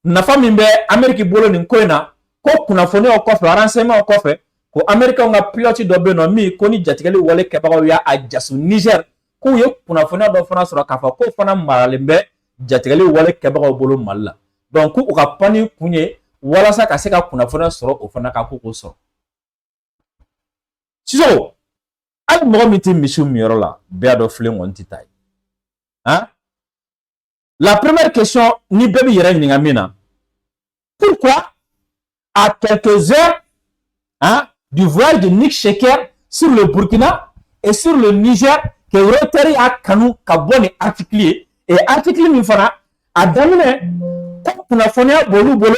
nafa min bɛ Amérique bolo nin ko in na ko kunnafoniyaw kɔfɛ renseignements kɔfɛ ko Américains ka pilote dɔ bɛ yen nɔ min ko ni jatigɛli wale kɛbagaw y'a jasu Niger k'u ye kunnafoniya dɔ fana sɔrɔ k'a fɔ ko fana maralen bɛ jatigɛli wale kɛbagaw bolo Mali la donc k'u ka pani kun ye walasa ka se ka kunnafoniya sɔrɔ o fana ka ko k'o sɔrɔ sisan hali mɔgɔ min tɛ misiw min yɔrɔ la bɛɛ dɔ filen kɔni tɛ taa ye la première question ni bɛɛ bɛ yɛrɛ ɲininka min na pourquoi à quelques heures du voyage de Nick Sheker sur le Burkina et sur le Niger que Reuters a kanu ka bɔ ni article ye et article min fana a daminɛ ko kunnafoniya b'olu bolo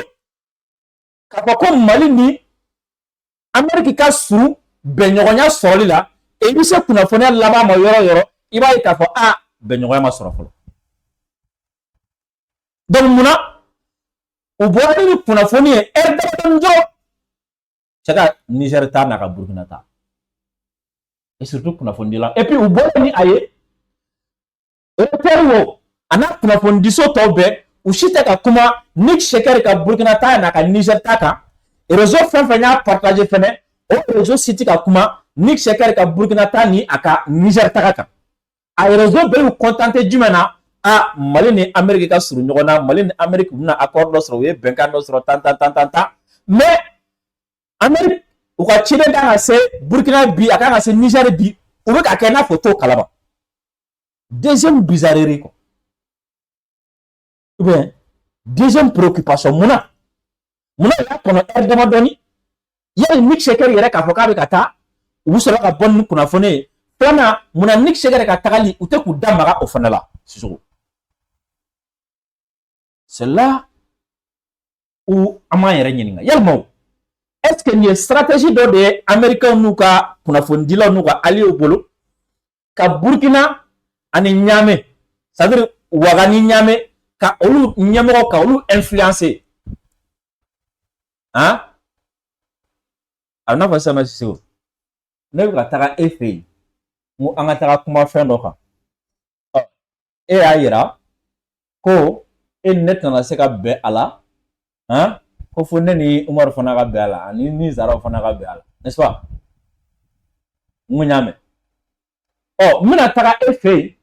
k'a fɔ ko Mali ni Amérique ka surun bɛnɲɔgɔnya sɔrɔli la et i bɛ se kunnafoniya laban ma yɔrɔ yɔrɔ i b'a ye k'a fɔ bɛnɲɔgɔnya ma sɔrɔ fɔlɔ donc munna u bɔra ni kunnafoni ye heure damadɔni dɔrɔn cɛ ka Niger ta n'a ka Burkina ta et surtout kunnafoni dilan et puis u bɔra ni a ye Reuters wo a n'a kunnafoni diso tɔw bɛɛ u si tɛ ka kuma Nick Sheker ka Burkina ta n'a ka Niger ta kan réseau fɛn fɛn y'a partager fɛnɛ o réseau si tɛ ka kuma Nick Sheker ka Burkina ta ni a ka Niger ta kan a réseau bɛ y'u contenté jumɛn na Mali ni Amérique ka surun ɲɔgɔn na Mali ni Amérique bɛna accord dɔ sɔrɔ u ye bɛnkan dɔ sɔrɔ tan mais Amérique u ka ciden kan ka se Burkina bi a kan ka se Niger bi u bɛ ka kɛ n'a fɔ t'o kalama deuxième bizarrerie quoi ou bien deuxième préoccupation munna y'a kɔnɔ heure damadɔni yali Nick Sheker yɛrɛ k'a fɔ k'a bɛ ka taa u bɛ sɔrɔ ka bɔ ni kunnafoni ye filanan munna Nick Sheker ka tagali u tɛ k'u da maga o fana la sisan c'est là où an m'an yɛrɛ ɲininka yalima est-ce que nin ye stratégie dɔ de ye Américains n'u ka kunnafonidilaw n'u ka alliés bolo ka Burkina ani Niamey c'est-à-dire Ouagani Niamey ka olu ɲɛmɔgɔ ka olu influencer a bɛ n'a fɔ sisan nɔ Sise ne bɛ ka taga e fɛ yen n ko an ka taga kuma fɛn dɔ kan e y'a yira ko e ni ne tɛna se ka bɛn a la ko fo ne ni Umaru fana ka bɛn a la ani ni Zaraw fana ka bɛn a la n'est-ce pas n ko n y'a mɛn n bɛna taga e fɛ yen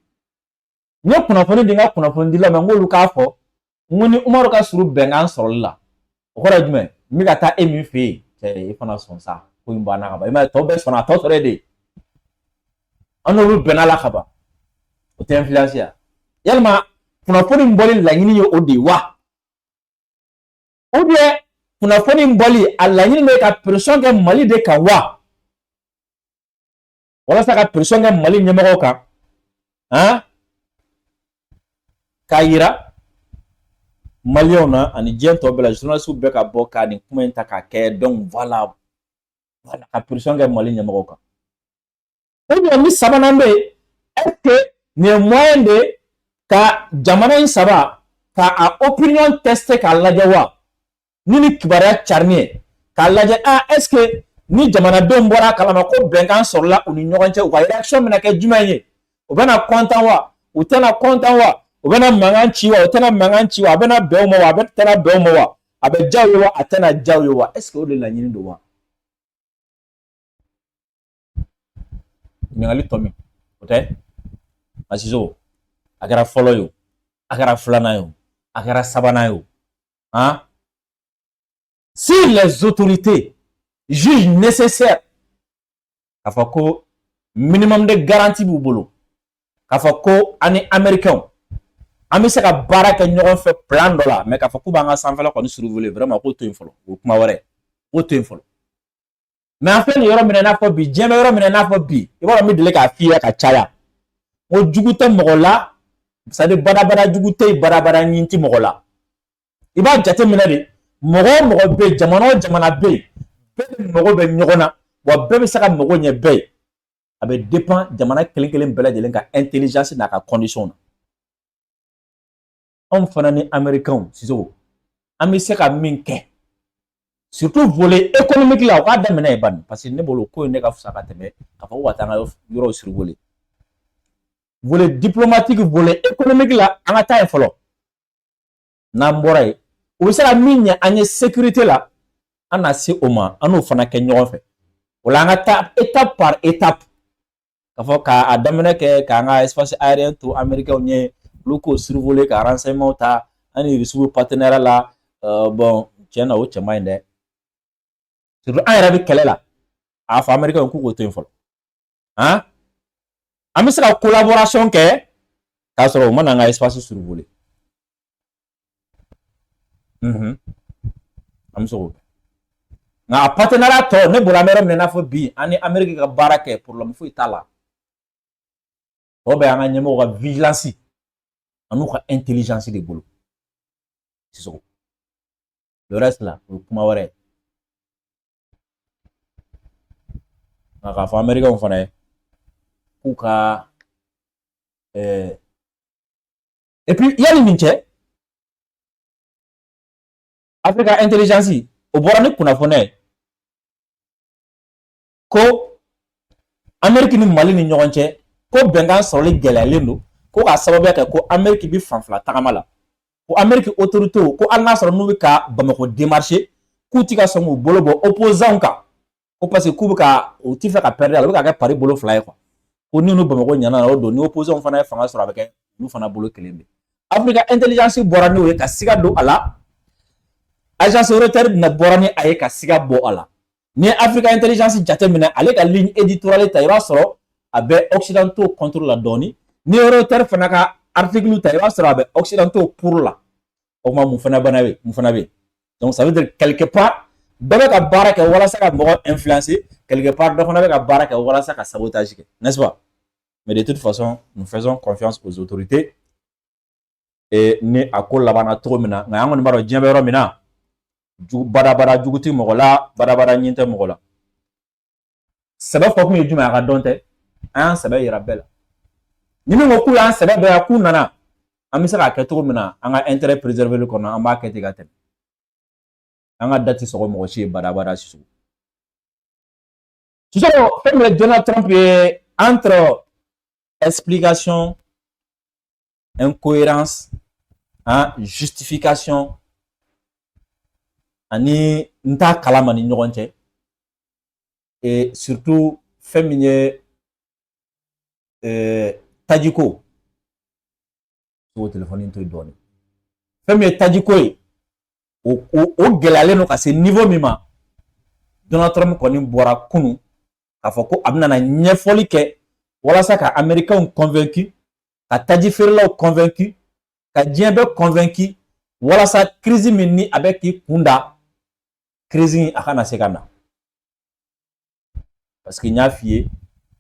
n ye kunnafoni di n ka kunnafoni dilaw ma n k'olu k'a fɔ n ko ni Umaru ka surun bɛnkan sɔrɔli la o kɔrɔ ye jumɛn n bɛ ka taa e min fɛ yen cɛ e fana sɔn sa ko in banna ka ban i m'a ye tɔw bɛɛ sɔnna a tɔ sɔrɔ e de an n'olu bɛnna la ka ban o tɛ influence ya yalima kunnafoni in bɔli laɲini ye o de wa ou bien kunnafoni in bɔli a laɲini de ka pression kɛ Mali de kan wa walasa ka pression kɛ Mali ɲɛmɔgɔw kan k'a yira Maliyɛnw na ani diɲɛ tɔ bɛɛ la journalistes bɛɛ ka bɔ ka nin kuma in ta k'a kɛ donc voilà ka pression kɛ Mali ɲɛmɔgɔw kan ou bien ni sabanan bɛ yen est-ce que nin ye moyen de ka jamana in saba ka a opinion tester k'a lajɛ wa ni kibaruya carin ye k'a lajɛ est-ce que ni jamanadenw bɔra a kalama ko bɛnkan sɔrɔla u ni ɲɔgɔn cɛ u ka réaction bɛna kɛ jumɛn ye u bɛna content wa u tɛna content wa u bɛna mankan ci wa u tɛna mankan ci wa a bɛna bɛn u ma wa a tɛna bɛn u ma wa a bɛ diya u ye wa a tɛna diya u ye wa est-ce que o de laɲini don wa ɲininkali tɔ min o tɛ Asiso a kɛra fɔlɔ ye o a kɛra filanan ye o a kɛra sabanan ye o Hein? Si les autorités jugent nécessaire k'a fɔ ko minimum de garantie b'u bolo k'a fɔ ko ani américain an bɛ se ka baara kɛ ɲɔgɔn fɛ plan dɔ la mais k'a fɔ k'u b'an ka sanfɛla kɔni survoler vraiment k'o to yen fɔlɔ o kuma wɛrɛ k'o to yen fɔlɔ mais an filɛ nin yɔrɔ min na i n'a fɔ bi diɲɛ bɛ yɔrɔ min na i n'a fɔ bi i b'a dɔn n bɛ deli k'a f'i ye ka caya o jugu tɛ mɔgɔ la c'est à dire badabada jugu tɛ yen badabada ɲin tɛ mɔgɔ la i b'a jate minɛ de mɔgɔ o mɔgɔ bɛ yen jamana o jamana bɛ yen bɛɛ mago bɛ ɲɔgɔn na wa bɛɛ bɛ se ka mago ɲɛ bɛɛ ye a bɛ dépend jamana kelen kelen bɛɛ lajɛlen ka intelligence n'a ka condition na anw fana ni américains Sisoko an bɛ se ka min kɛ surtout volet économique la o k'a daminɛ yen bani parce que ne bolo ko in ne ka fisa ka tɛmɛ k'a fɔ ko ka taa an ka yɔrɔw survoler volet diplomatique volet économique la an ka taa yen fɔlɔ n'an bɔra yen o bɛ se ka min ɲɛ an ye sécurité la an na se o ma an n'o fana kɛ ɲɔgɔn fɛ o la an ka taa étape par étape k'a fɔ k'a daminɛ kɛ k'an ka espace aérien to américains ɲɛ olu k'o survoler ka renseignement ta an ni Russie partenaire la bon tiɲɛ na o cɛ man ɲi dɛ surtout an yɛrɛ bɛ kɛlɛ la a fɔ américains k'u k'o to yen fɔlɔ han an bɛ se ka collaboration kɛ k'a sɔrɔ u mana an ka espace survoler an bɛ se k'o kɛ nka a partenariat tɔ ne bolo an bɛ yɔrɔ min na i n'a fɔ bi an ni Amérique ka baara kɛ problème foyi t'a la tɔ bɛ an ka ɲɛmɔgɔw ka vigilance an'u ka intelligence de bolo Sisoko le reste la o ye kuma wɛrɛ ye nka k'a fɔ américains fana ye k'u ka et puis yanni nin cɛ Africa intelligence o bɔra ni kunnafoniya ye ko Amérique ni Mali ni ɲɔgɔn cɛ ko bɛnkan sɔrɔli gɛlɛyalen don ko k'a sababuya kɛ ko Amérique bɛ fan fila tagama la ko Amérique autorités ko hali n'a sɔrɔ n'u bɛ ka Bamako démarcher k'u ti ka sɔn k'u bolo bɔ opposants kan ko parce que k'u bɛ ka u ti fɛ ka perdre la u bɛ ka kɛ pari bolo fila ye quoi ko ni n'u Bamako ɲana na o don ni opposants fana ye fanga sɔrɔ a bɛ kɛ olu fana bolo kelen bɛ Africa intelligence bɔra n'o ye ka siga don a la agence Reuters na bɔra ni a ye ka siga bɔ a la ni Africa intelligence jateminɛ ale ka ligne éditoriale ta i b'a sɔrɔ a bɛ occidentaux contre la dɔɔni ni Reuters fana ka article ta i b'a sɔrɔ a bɛ occidentaux pour la o kuma mun fana bɛ yen donc ça veut dire quelque part dɔ bɛ ka baara kɛ walasa ka mɔgɔ influencer quelque part dɔ fana bɛ ka baara kɛ walasa ka sabotage kɛ n'est-ce pas mais de toute façon nous faisons confiance aux autorités et ni a ko labanna cogo min na nka an kɔni b'a dɔn diɲɛ bɛ yɔrɔ min na badabada jugu tɛ mɔgɔ la badabada ɲin tɛ mɔgɔ la sɛbɛ fɔ kun ye jumɛn a ka dɔn tɛ an y'an sɛbɛ yira bɛɛ la ni min ko k'u y'an sɛbɛ bɛɛ la k'u nana an bɛ se k'a kɛ cogo min na an ka intérêt préservé kɔnɔ an b'a kɛ ten ka tɛmɛ an ka date sɔgɔ mɔgɔ si ye badabada Sisoko Sisoko fɛn min Donald Trump ye entre explication incohérence justification ani n t'a kalama ni ɲɔgɔn cɛ et surtout fɛn min ye tajiko o téléphone to yen dɔɔni fɛn min ye tajiko ye o gɛlɛyalen don ka se niveau min ma Donald Trump kɔni bɔra kunun k'a fɔ ko a bɛna ɲɛfɔli kɛ walasa ka américains convaincu ka taji feerelaw convaincu ka diɲɛ bɛɛ convaincu walasa crise min ni a bɛ k'i kun da crise in a kana se ka na parce que n y'a f'i ye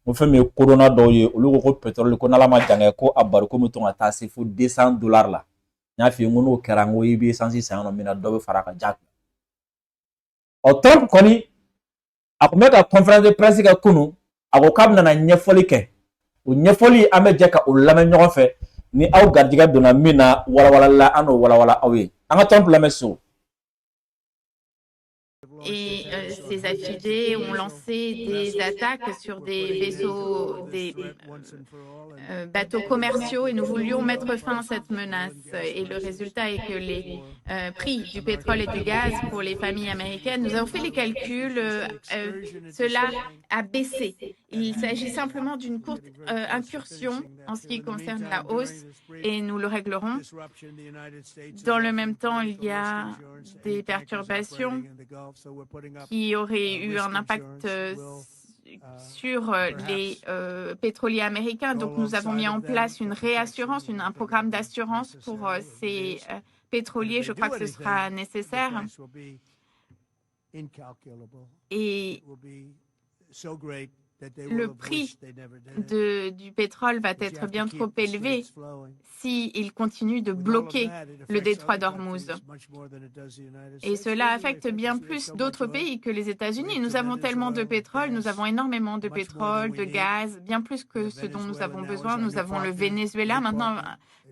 ko fɛn min ye corona dɔw ye olu ko ko pétrole ko n'Ala ma jan kɛ ko a bariko bɛ to ka taa se fo $200 la n y'a f'i ye n ko n'o kɛra n ko i bɛ essence san yɔrɔ min na dɔ bɛ fara a kan jagoya ɔ Trump kɔni a tun bɛ ka conférence de presse kɛ kunun a ko k'a bɛna ɲɛfɔli kɛ o ɲɛfɔli an bɛ jɛ ka o lamɛn ɲɔgɔn fɛ ni aw garijɛgɛ donna min na walawalala an n'o walawala aw ye an ka Trump lamɛn so. Et ces affidés ont lancé des attaques sur des vaisseaux, des bateaux commerciaux, et nous voulions mettre fin à cette menace. Et le résultat est que les prix du pétrole et du gaz pour les familles américaines, nous avons fait les calculs, cela a baissé. Il s'agit simplement d'une courte incursion en ce qui concerne la hausse et nous le réglerons. Dans le même temps, il y a des perturbations qui auraient eu un impact sur les pétroliers américains. Donc, nous avons mis en place une réassurance, un programme d'assurance pour ces pétroliers. Je crois que ce sera nécessaire. Et le prix du pétrole va être bien trop élevé s'il continue de bloquer le détroit d'Ormuz. Et cela affecte bien plus d'autres pays que les États-Unis. Nous avons tellement de pétrole, nous avons énormément de pétrole, de gaz, bien plus que ce dont nous avons besoin. Nous avons le Venezuela maintenant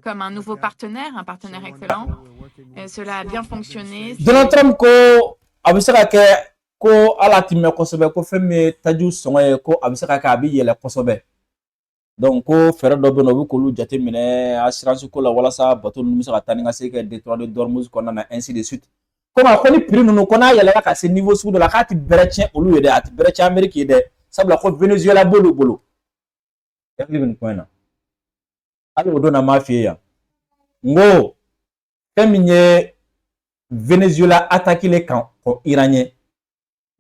comme un nouveau partenaire, un partenaire excellent. Cela a bien fonctionné. Donald Trump ko ala timme kosɛbɛ ko fɛn min ye tajiw sɔngɔ ye ko a bɛ se ka kɛ a bɛ yɛlɛ kosɛbɛ donc ko fɛɛrɛ dɔ bɛ yen nɔ u bɛ k'olu jateminɛ assurance ko la walasa bateau ninnu bɛ se ka taa ni ka segin kɛ détroit de Dormuz kɔnɔna na ainsi de suite komi a ko ni prix ninnu ko n'a yɛlɛla ka se niveau sugu dɔ la k'a ti bɛrɛ tiɲɛ olu ye dɛ a ti bɛrɛ tiɲɛ Amérique ye dɛ sabula ko Venezuela b'olu bolo i hakili bɛ nin ko in na hali o don na m'a f'i ye yan n ko fɛn min ye Venezuela attaquer kan ko Iran ye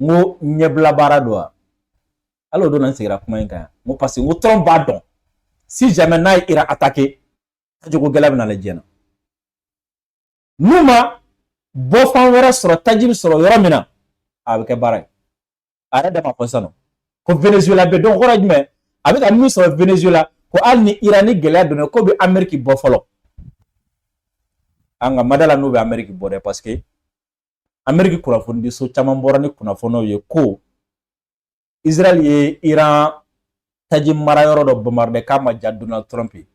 ngo ɲɛbila baara don wa hali o don na n segira kuma in kan yan ngo parce que ngo Trump b'a dɔn si jamais n'a ye Iran attaquer tajiko gɛlɛya bɛ na diɲɛ na n'u ma bɔ fan wɛrɛ sɔrɔ taji bɛ sɔrɔ yɔrɔ min na a bɛ kɛ baara ye a yɛrɛ dama fɔ sisan nɔ ko Venezuela bɛ dɔn kɔrɔ jumɛn a bɛ ka min sɔrɔ Venezuela ko hali ni Iran ni gɛlɛya donna ko bɛ Amérique bɔ fɔlɔ an ka madala n'u bɛ Amérique bɔ dɛ parce que Amérique kunnafonidiso caman bɔra ni kunnafoniw ye ko Israël ye Iran taji mara yɔrɔ dɔ bombarder k'a ma ja Donald Trump ye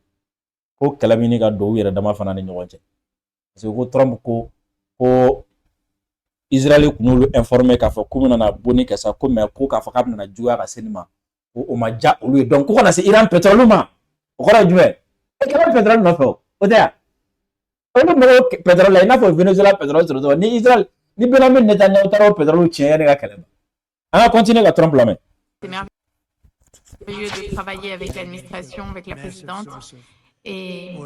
ko kɛlɛ min ka don u yɛrɛ dama fana ni ɲɔgɔn cɛ parce que ko Trump ko Israël kun y'olu informer k'a fɔ k'u bɛna bonni kɛ sa ko mais ko k'a fɔ k'a bɛna juguya ka se nin ma ko o ma ja olu ye donc ko kana se Iran pétrole ma o kɔrɔ ye jumɛn e kɛra pétrole nɔfɛ o tɛ yan olu mɔgɔw pétrole la i n'a fɔ Venezuela pétrole sɔrɔ cogo ni Israël ni Benjamin Netanyahu taara o pétrole tiɲɛ yanni ka kɛlɛ an ka continuer ka Trump lamɛn. C'est merveilleux de travailler avec l'administration, avec la présidente, et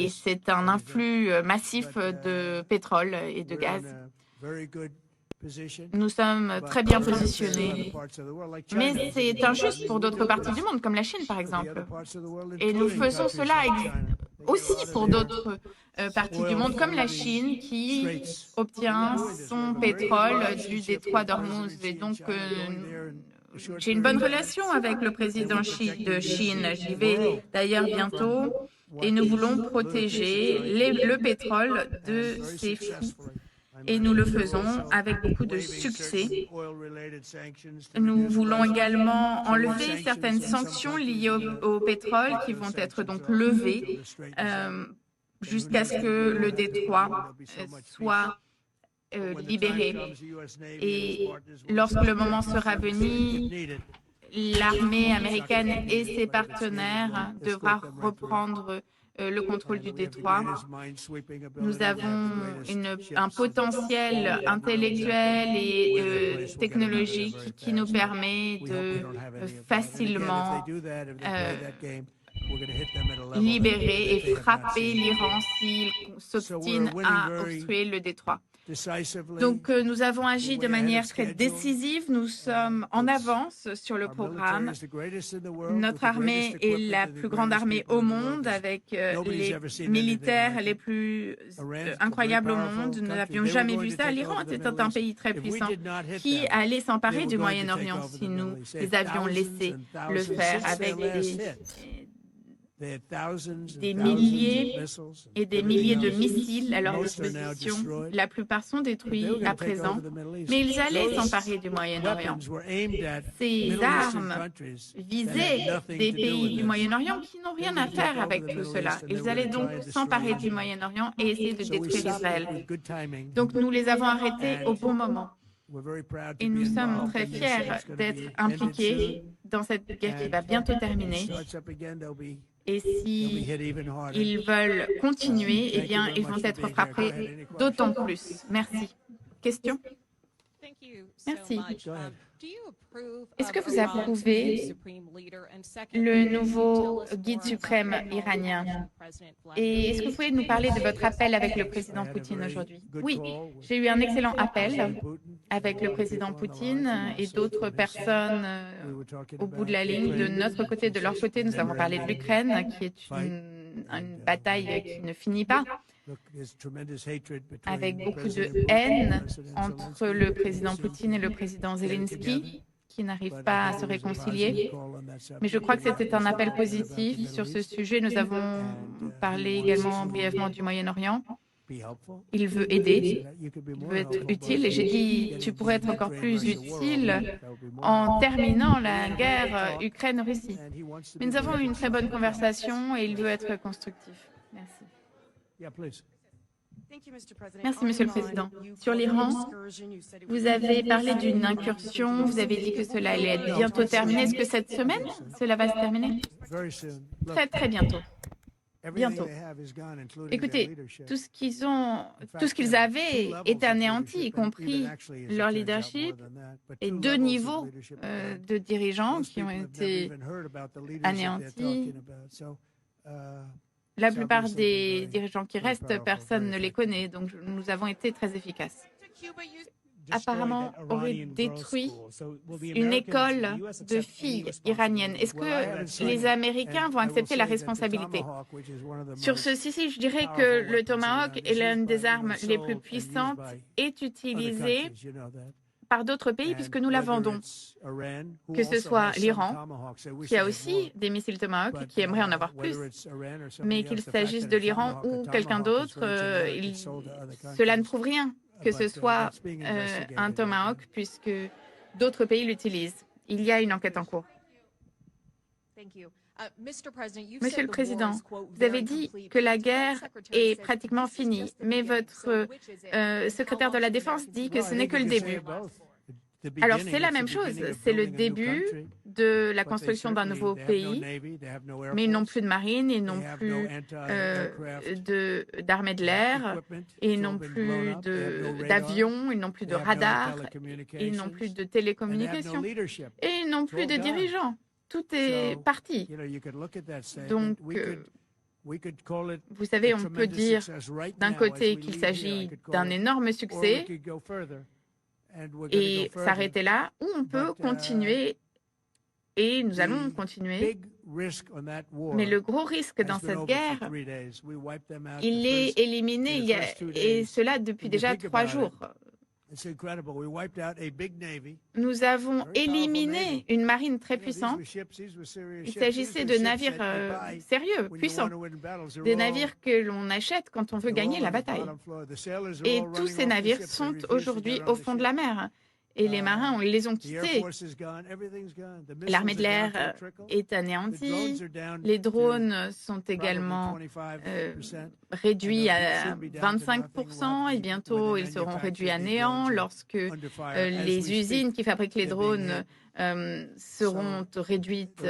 c'est un influx massif de pétrole et de gaz. Nous sommes très bien positionnés, mais c'est injuste pour d'autres parties du monde, comme la Chine par exemple. Et nous faisons cela aussi pour d'autres parties du monde, comme la Chine, qui obtient son pétrole du détroit d'Ormuz. Et donc, j'ai une bonne relation avec le président de Chine. J'y vais d'ailleurs bientôt. Et nous voulons protéger le pétrole de ces flux. Et nous le faisons avec beaucoup de succès. Nous voulons également enlever certaines sanctions liées au pétrole qui vont être donc levées jusqu'à ce que le détroit soit libéré. Et lorsque le moment sera venu, l'armée américaine et ses partenaires devront reprendre le contrôle du détroit. Nous avons un potentiel intellectuel et technologique qui nous permet de facilement libérer et frapper l'Iran s'il s'obstine à obstruer le détroit. Donc, nous avons agi de manière très décisive. Nous sommes en avance sur le programme. Notre armée est la plus grande armée au monde, avec les militaires les plus incroyables au monde. Nous n'avions jamais vu ça. L'Iran était un pays très puissant qui allait s'emparer du Moyen-Orient si nous les avions laissé le faire avec des milliers et des milliers de missiles à leur disposition. La plupart sont détruits à présent, mais ils allaient s'emparer du Moyen-Orient. Ces armes visaient des pays du Moyen-Orient qui n'ont rien à faire avec tout cela. Ils allaient donc s'emparer du Moyen-Orient et essayer de détruire Israël. Donc nous les avons arrêtés au bon moment. Et nous sommes très fiers d'être impliqués dans cette guerre qui va bientôt terminer. Et si ils veulent continuer, eh bien, ils vont être frappés d'autant plus. Merci. Question? Merci. Go ahead. Est-ce que vous approuvez le nouveau guide suprême iranien? Et est-ce que vous pouvez nous parler de votre appel avec le président Poutine aujourd'hui? Oui, j'ai eu un excellent appel avec le président Poutine et d'autres personnes au bout de la ligne. De notre côté, de leur côté, nous avons parlé de l'Ukraine, qui est une bataille qui ne finit pas, avec beaucoup de haine entre le président Poutine et le président Zelensky, qui n'arrivent pas à se réconcilier. Mais je crois que c'était un appel positif sur ce sujet. Nous avons parlé également brièvement du Moyen-Orient. Il veut aider, il veut être utile. Et j'ai dit, tu pourrais être encore plus utile en terminant la guerre Ukraine-Russie. Mais nous avons eu une très bonne conversation et il veut être constructif. Merci. Merci, Monsieur le Président. Sur l'Iran, vous avez parlé d'une incursion, vous avez dit que cela allait être bientôt terminé. Est-ce que cette semaine, cela va se terminer? Très, très bientôt. Bientôt. Écoutez, tout ce qu'ils avaient est anéanti, y compris leur leadership et 2 niveaux de dirigeants qui ont été anéantis. La plupart des dirigeants qui restent, personne ne les connaît, donc nous avons été très efficaces. Apparemment, aurait détruit une école de filles iraniennes. Est-ce que les Américains vont accepter la responsabilité? Sur ceci, je dirais que le Tomahawk est l'une des armes les plus puissantes, est utilisée par d'autres pays puisque nous la vendons. Que ce soit l'Iran, qui a aussi des missiles Tomahawk, qui aimerait en avoir plus, mais qu'il s'agisse de l'Iran ou quelqu'un d'autre, cela ne prouve rien que ce soit un Tomahawk puisque d'autres pays l'utilisent. Il y a une enquête en cours. Monsieur le Président, vous avez dit que la guerre est pratiquement finie, mais votre secrétaire de la Défense dit que ce n'est que le début. Alors, c'est la même chose. C'est le début de la construction d'un nouveau pays, mais ils n'ont plus de marine, ils n'ont plus d'armée de l'air, ils n'ont plus d'avions, ils n'ont plus de radars, ils n'ont plus de télécommunications, et ils n'ont plus de dirigeants. Tout est parti. Donc, vous savez, on peut dire d'un côté qu'il s'agit d'un énorme succès et s'arrêter là, ou on peut continuer, et nous allons continuer. Mais le gros risque dans cette guerre, il est éliminé, et cela depuis déjà 3 jours. Nous avons éliminé une marine très puissante. Il s'agissait de navires sérieux, puissants, des navires que l'on achète quand on veut gagner la bataille. Et tous ces navires sont aujourd'hui au fond de la mer. Et les marins, ils les ont quittés. L'armée de l'air est anéantie. Les drones sont également réduits à 25% et bientôt ils seront réduits à néant lorsque les usines qui fabriquent les drones seront réduites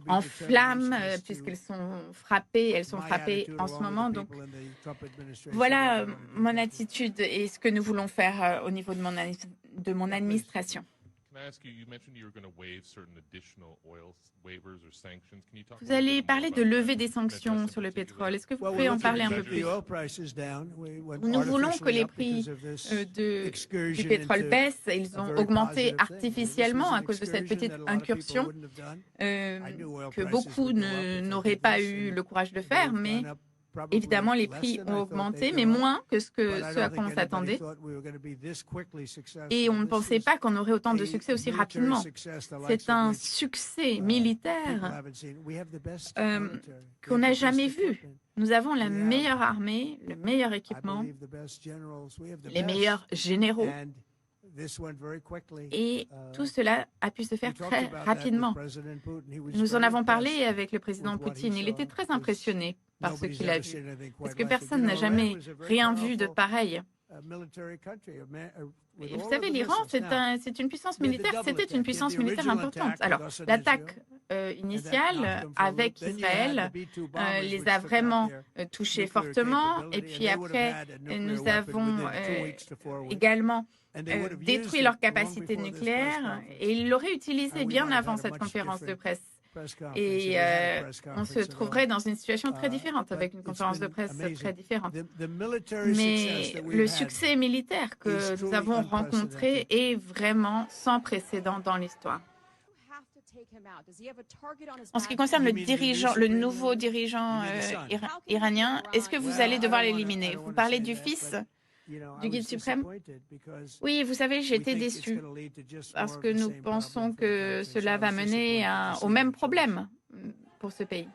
en flammes puisqu'elles sont frappées. Elles sont frappées en ce moment. Donc voilà mon attitude et ce que nous voulons faire au niveau de mon administration. Vous allez parler de lever des sanctions sur le pétrole. Est-ce que vous pouvez en parler un peu plus? Nous voulons que les prix du pétrole baissent. Ils ont augmenté artificiellement à cause de cette petite incursion que beaucoup n'auraient pas eu le courage de faire, mais évidemment, les prix ont augmenté, mais moins que ce à quoi on s'attendait. Et on ne pensait pas qu'on aurait autant de succès aussi rapidement. C'est un succès militaire qu'on n'a jamais vu. Nous avons la meilleure armée, le meilleur équipement, les meilleurs généraux. Et tout cela a pu se faire très rapidement. Nous en avons parlé avec le président Poutine. Il était très impressionné par ce qu'il a vu. Parce que personne n'a jamais rien vu de pareil. Vous savez, l'Iran, c'est une puissance militaire. C'était une puissance militaire importante. Alors, l'attaque initiale avec Israël les a vraiment touchés fortement. Et puis après, nous avons également détruit leur capacité nucléaire et ils l'auraient utilisé bien avant cette conférence de presse. Et on se trouverait dans une situation très différente, avec une conférence de presse très différente. Mais le succès militaire que nous avons rencontré est vraiment sans précédent dans l'histoire. En ce qui concerne le nouveau dirigeant iranien, est-ce que vous allez devoir l'éliminer? Vous parlez du fils du guide suprême? Oui, vous savez, j'ai été déçue parce que nous pensons que cela va mener au même problème pour ce pays.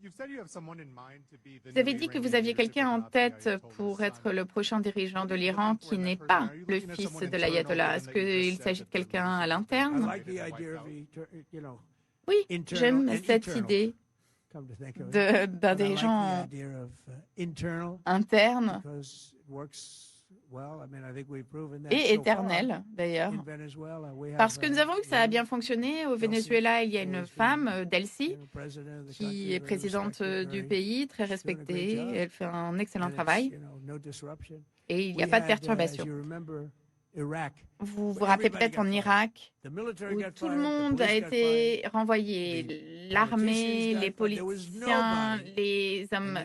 Vous avez dit que vous aviez quelqu'un en tête pour être le prochain dirigeant de l'Iran qui n'est pas le fils de l'ayatollah. Est-ce qu'il s'agit de quelqu'un à l'interne? Oui, j'aime cette idée d'un dirigeant interne et éternel, d'ailleurs. Parce que nous avons vu que ça a bien fonctionné. Au Venezuela, il y a une femme, Delcy, qui est présidente du pays, très respectée. Elle fait un excellent travail. Et il n'y a pas de perturbation. Vous vous rappelez peut-être en Irak, où tout le monde a été renvoyé, l'armée, les politiciens, les hommes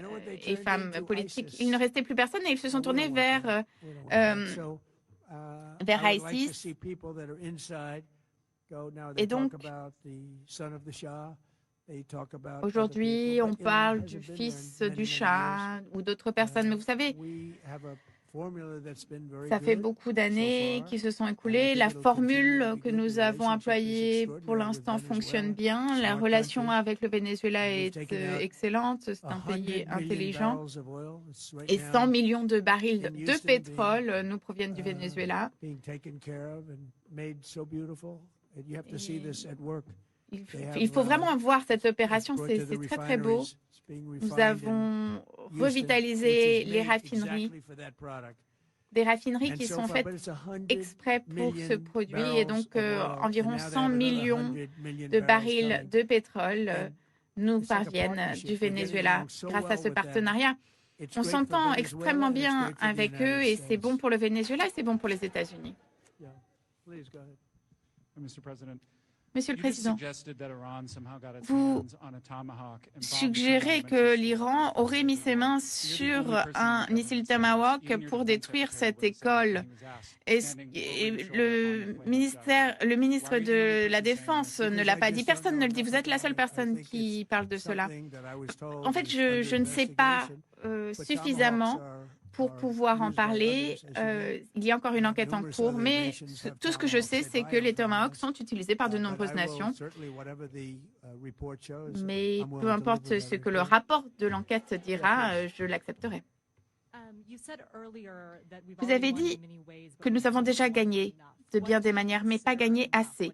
et femmes politiques. Il ne restait plus personne et ils se sont tournés vers ISIS. Et donc, aujourd'hui, on parle du fils du Shah ou d'autres personnes. Mais vous savez, ça fait beaucoup d'années qui se sont écoulées. La formule que nous avons employée pour l'instant fonctionne bien. La relation avec le Venezuela est excellente. C'est un pays intelligent. Et 100 millions de barils de pétrole nous proviennent du Venezuela. Il faut vraiment voir cette opération. C'est très, très beau. Nous avons revitalisé les raffineries, des raffineries qui sont faites exprès pour ce produit et donc environ 100 millions de barils de pétrole nous parviennent du Venezuela grâce à ce partenariat. On s'entend extrêmement bien avec eux et c'est bon pour le Venezuela et c'est bon pour les États-Unis. Monsieur le Président, vous suggérez que l'Iran aurait mis ses mains sur un missile Tomahawk pour détruire cette école. Le ministre de la Défense ne l'a pas dit, personne ne le dit. Vous êtes la seule personne qui parle de cela. En fait, je ne sais pas suffisamment pour pouvoir en parler. Il y a encore une enquête en cours, mais tout ce que je sais, c'est que les Tomahawks sont utilisés par de nombreuses nations. Mais peu importe ce que le rapport de l'enquête dira, je l'accepterai. Vous avez dit que nous avons déjà gagné de bien des manières, mais pas gagné assez.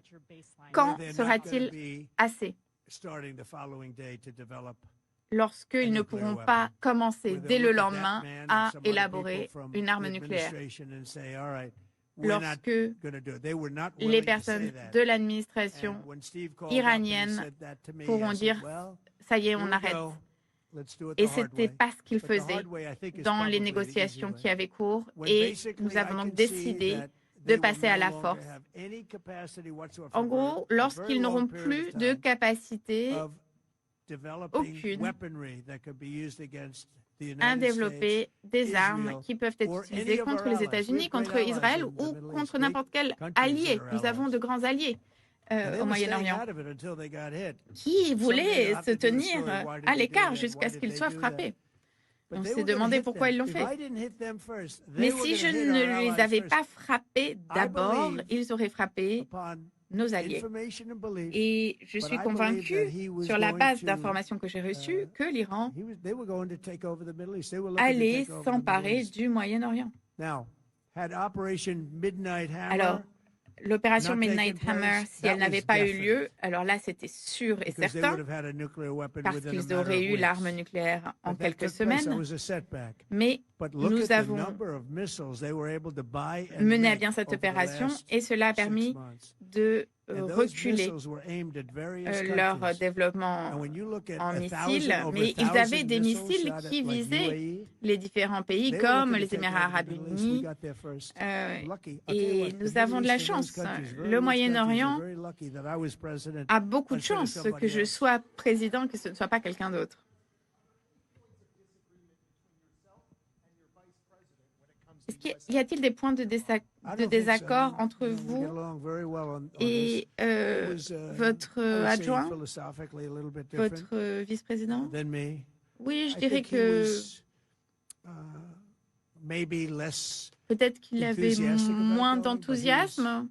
Quand sera-t-il assez? Lorsqu'ils ne pourront pas commencer dès le lendemain à élaborer une arme nucléaire. Lorsque les personnes de l'administration iranienne pourront dire « ça y est, on arrête ». Et ce n'était pas ce qu'ils faisaient dans les négociations qui avaient cours. Et nous avons donc décidé de passer à la force. En gros, lorsqu'ils n'auront plus de capacité aucune à développer des armes qui peuvent être utilisées contre les États-Unis, contre Israël ou contre n'importe quel allié. Nous avons de grands alliés au Moyen-Orient qui voulaient se tenir à l'écart jusqu'à ce qu'ils soient frappés. On s'est demandé pourquoi ils l'ont fait. Mais si je ne les avais pas frappés d'abord, ils auraient frappé nos alliés. Et je suis convaincue, sur la base d'informations que j'ai reçues, que l'Iran allait s'emparer du Moyen-Orient. Alors, l'opération Midnight Hammer, si elle n'avait pas eu lieu, alors là, c'était sûr et certain, parce qu'ils auraient eu l'arme nucléaire en quelques semaines. Mais nous avons mené à bien cette opération et cela a permis de reculer leur développement en missiles, mais ils avaient des missiles qui visaient les différents pays comme les Émirats arabes unis et nous avons de la chance. Le Moyen-Orient a beaucoup de chance que je sois président, que ce ne soit pas quelqu'un d'autre. Y a-t-il des points de désaccord entre vous et votre adjoint, votre vice-président? Oui, je dirais que peut-être qu'il avait moins d'enthousiasme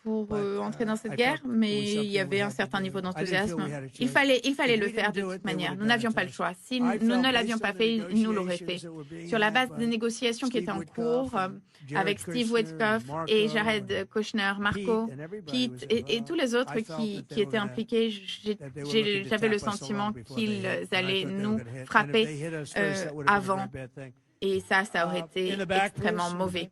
pour entrer dans cette guerre, mais il y avait un certain niveau d'enthousiasme. Il fallait le faire de toute manière. Nous n'avions pas le choix. Si nous ne l'avions pas fait, nous l'auraient fait. Sur la base des négociations qui étaient en cours avec Steve Witkoff et Jared Kushner, Marco, Pete et tous les autres qui étaient impliqués, j'avais le sentiment qu'ils allaient nous frapper avant. Et ça aurait été extrêmement mauvais.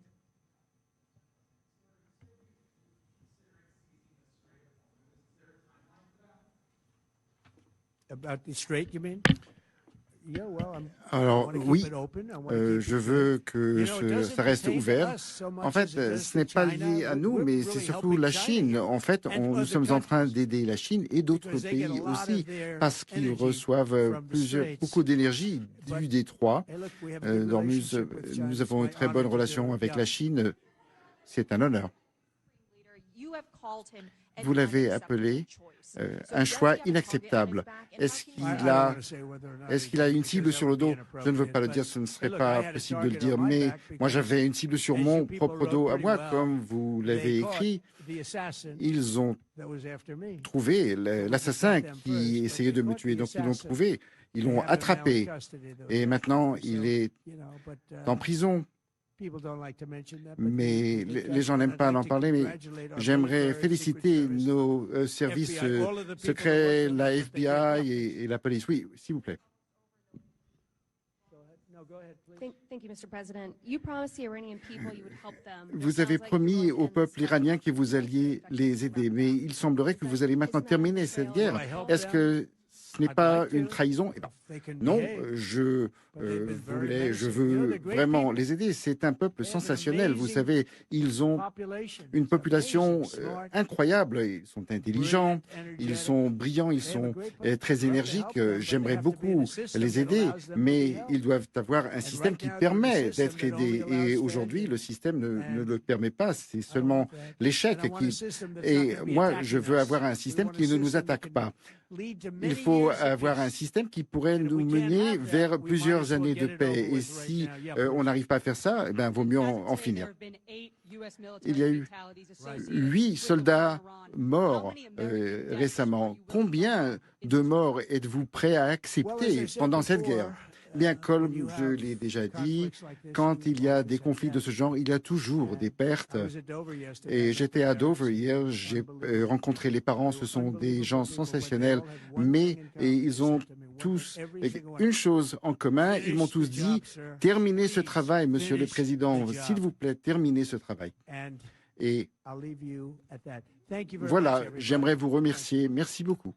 Alors oui, je veux que ça reste ouvert. En fait, ce n'est pas lié à nous, mais c'est surtout la Chine. En fait, nous sommes en train d'aider la Chine et d'autres pays aussi, parce qu'ils reçoivent beaucoup d'énergie du détroit. Nous avons une très bonne relation avec la Chine. C'est un honneur. Vous l'avez appelé un choix inacceptable. Est-ce qu'il a une cible sur le dos? Je ne veux pas le dire, ce ne serait pas possible de le dire, mais moi j'avais une cible sur mon propre dos à moi, comme vous l'avez écrit. Ils ont trouvé l'assassin qui essayait de me tuer, donc ils l'ont trouvé, ils l'ont attrapé, et maintenant il est en prison. Mais les gens n'aiment pas en parler, mais j'aimerais féliciter nos services secrets, la FBI et la police. Oui, s'il vous plaît. Vous avez promis au peuple iranien que vous alliez les aider, mais il semblerait que vous allez maintenant terminer cette guerre. Est-ce que ce n'est pas une trahison? Eh ben, non, je veux vraiment les aider. C'est un peuple sensationnel. Vous savez, ils ont une population incroyable. Ils sont intelligents, ils sont brillants, ils sont très énergiques. J'aimerais beaucoup les aider, mais ils doivent avoir un système qui permet d'être aidés. Et aujourd'hui, le système ne le permet pas. C'est seulement l'échec qui... Et moi, je veux avoir un système qui ne nous attaque pas. Il faut avoir un système qui pourrait nous mener vers plusieurs années de paix. Et si on n'arrive pas à faire ça, eh ben, vaut mieux en finir. Il y a eu 8 soldats morts récemment. Combien de morts êtes-vous prêts à accepter pendant cette guerre? Bien, comme je l'ai déjà dit, quand il y a des conflits de ce genre, il y a toujours des pertes. Et j'étais à Dover hier, j'ai rencontré les parents, ce sont des gens sensationnels, mais ils ont tous une chose en commun, ils m'ont tous dit, terminez ce travail, Monsieur le Président, s'il vous plaît, terminez ce travail. Et voilà, j'aimerais vous remercier. Merci beaucoup.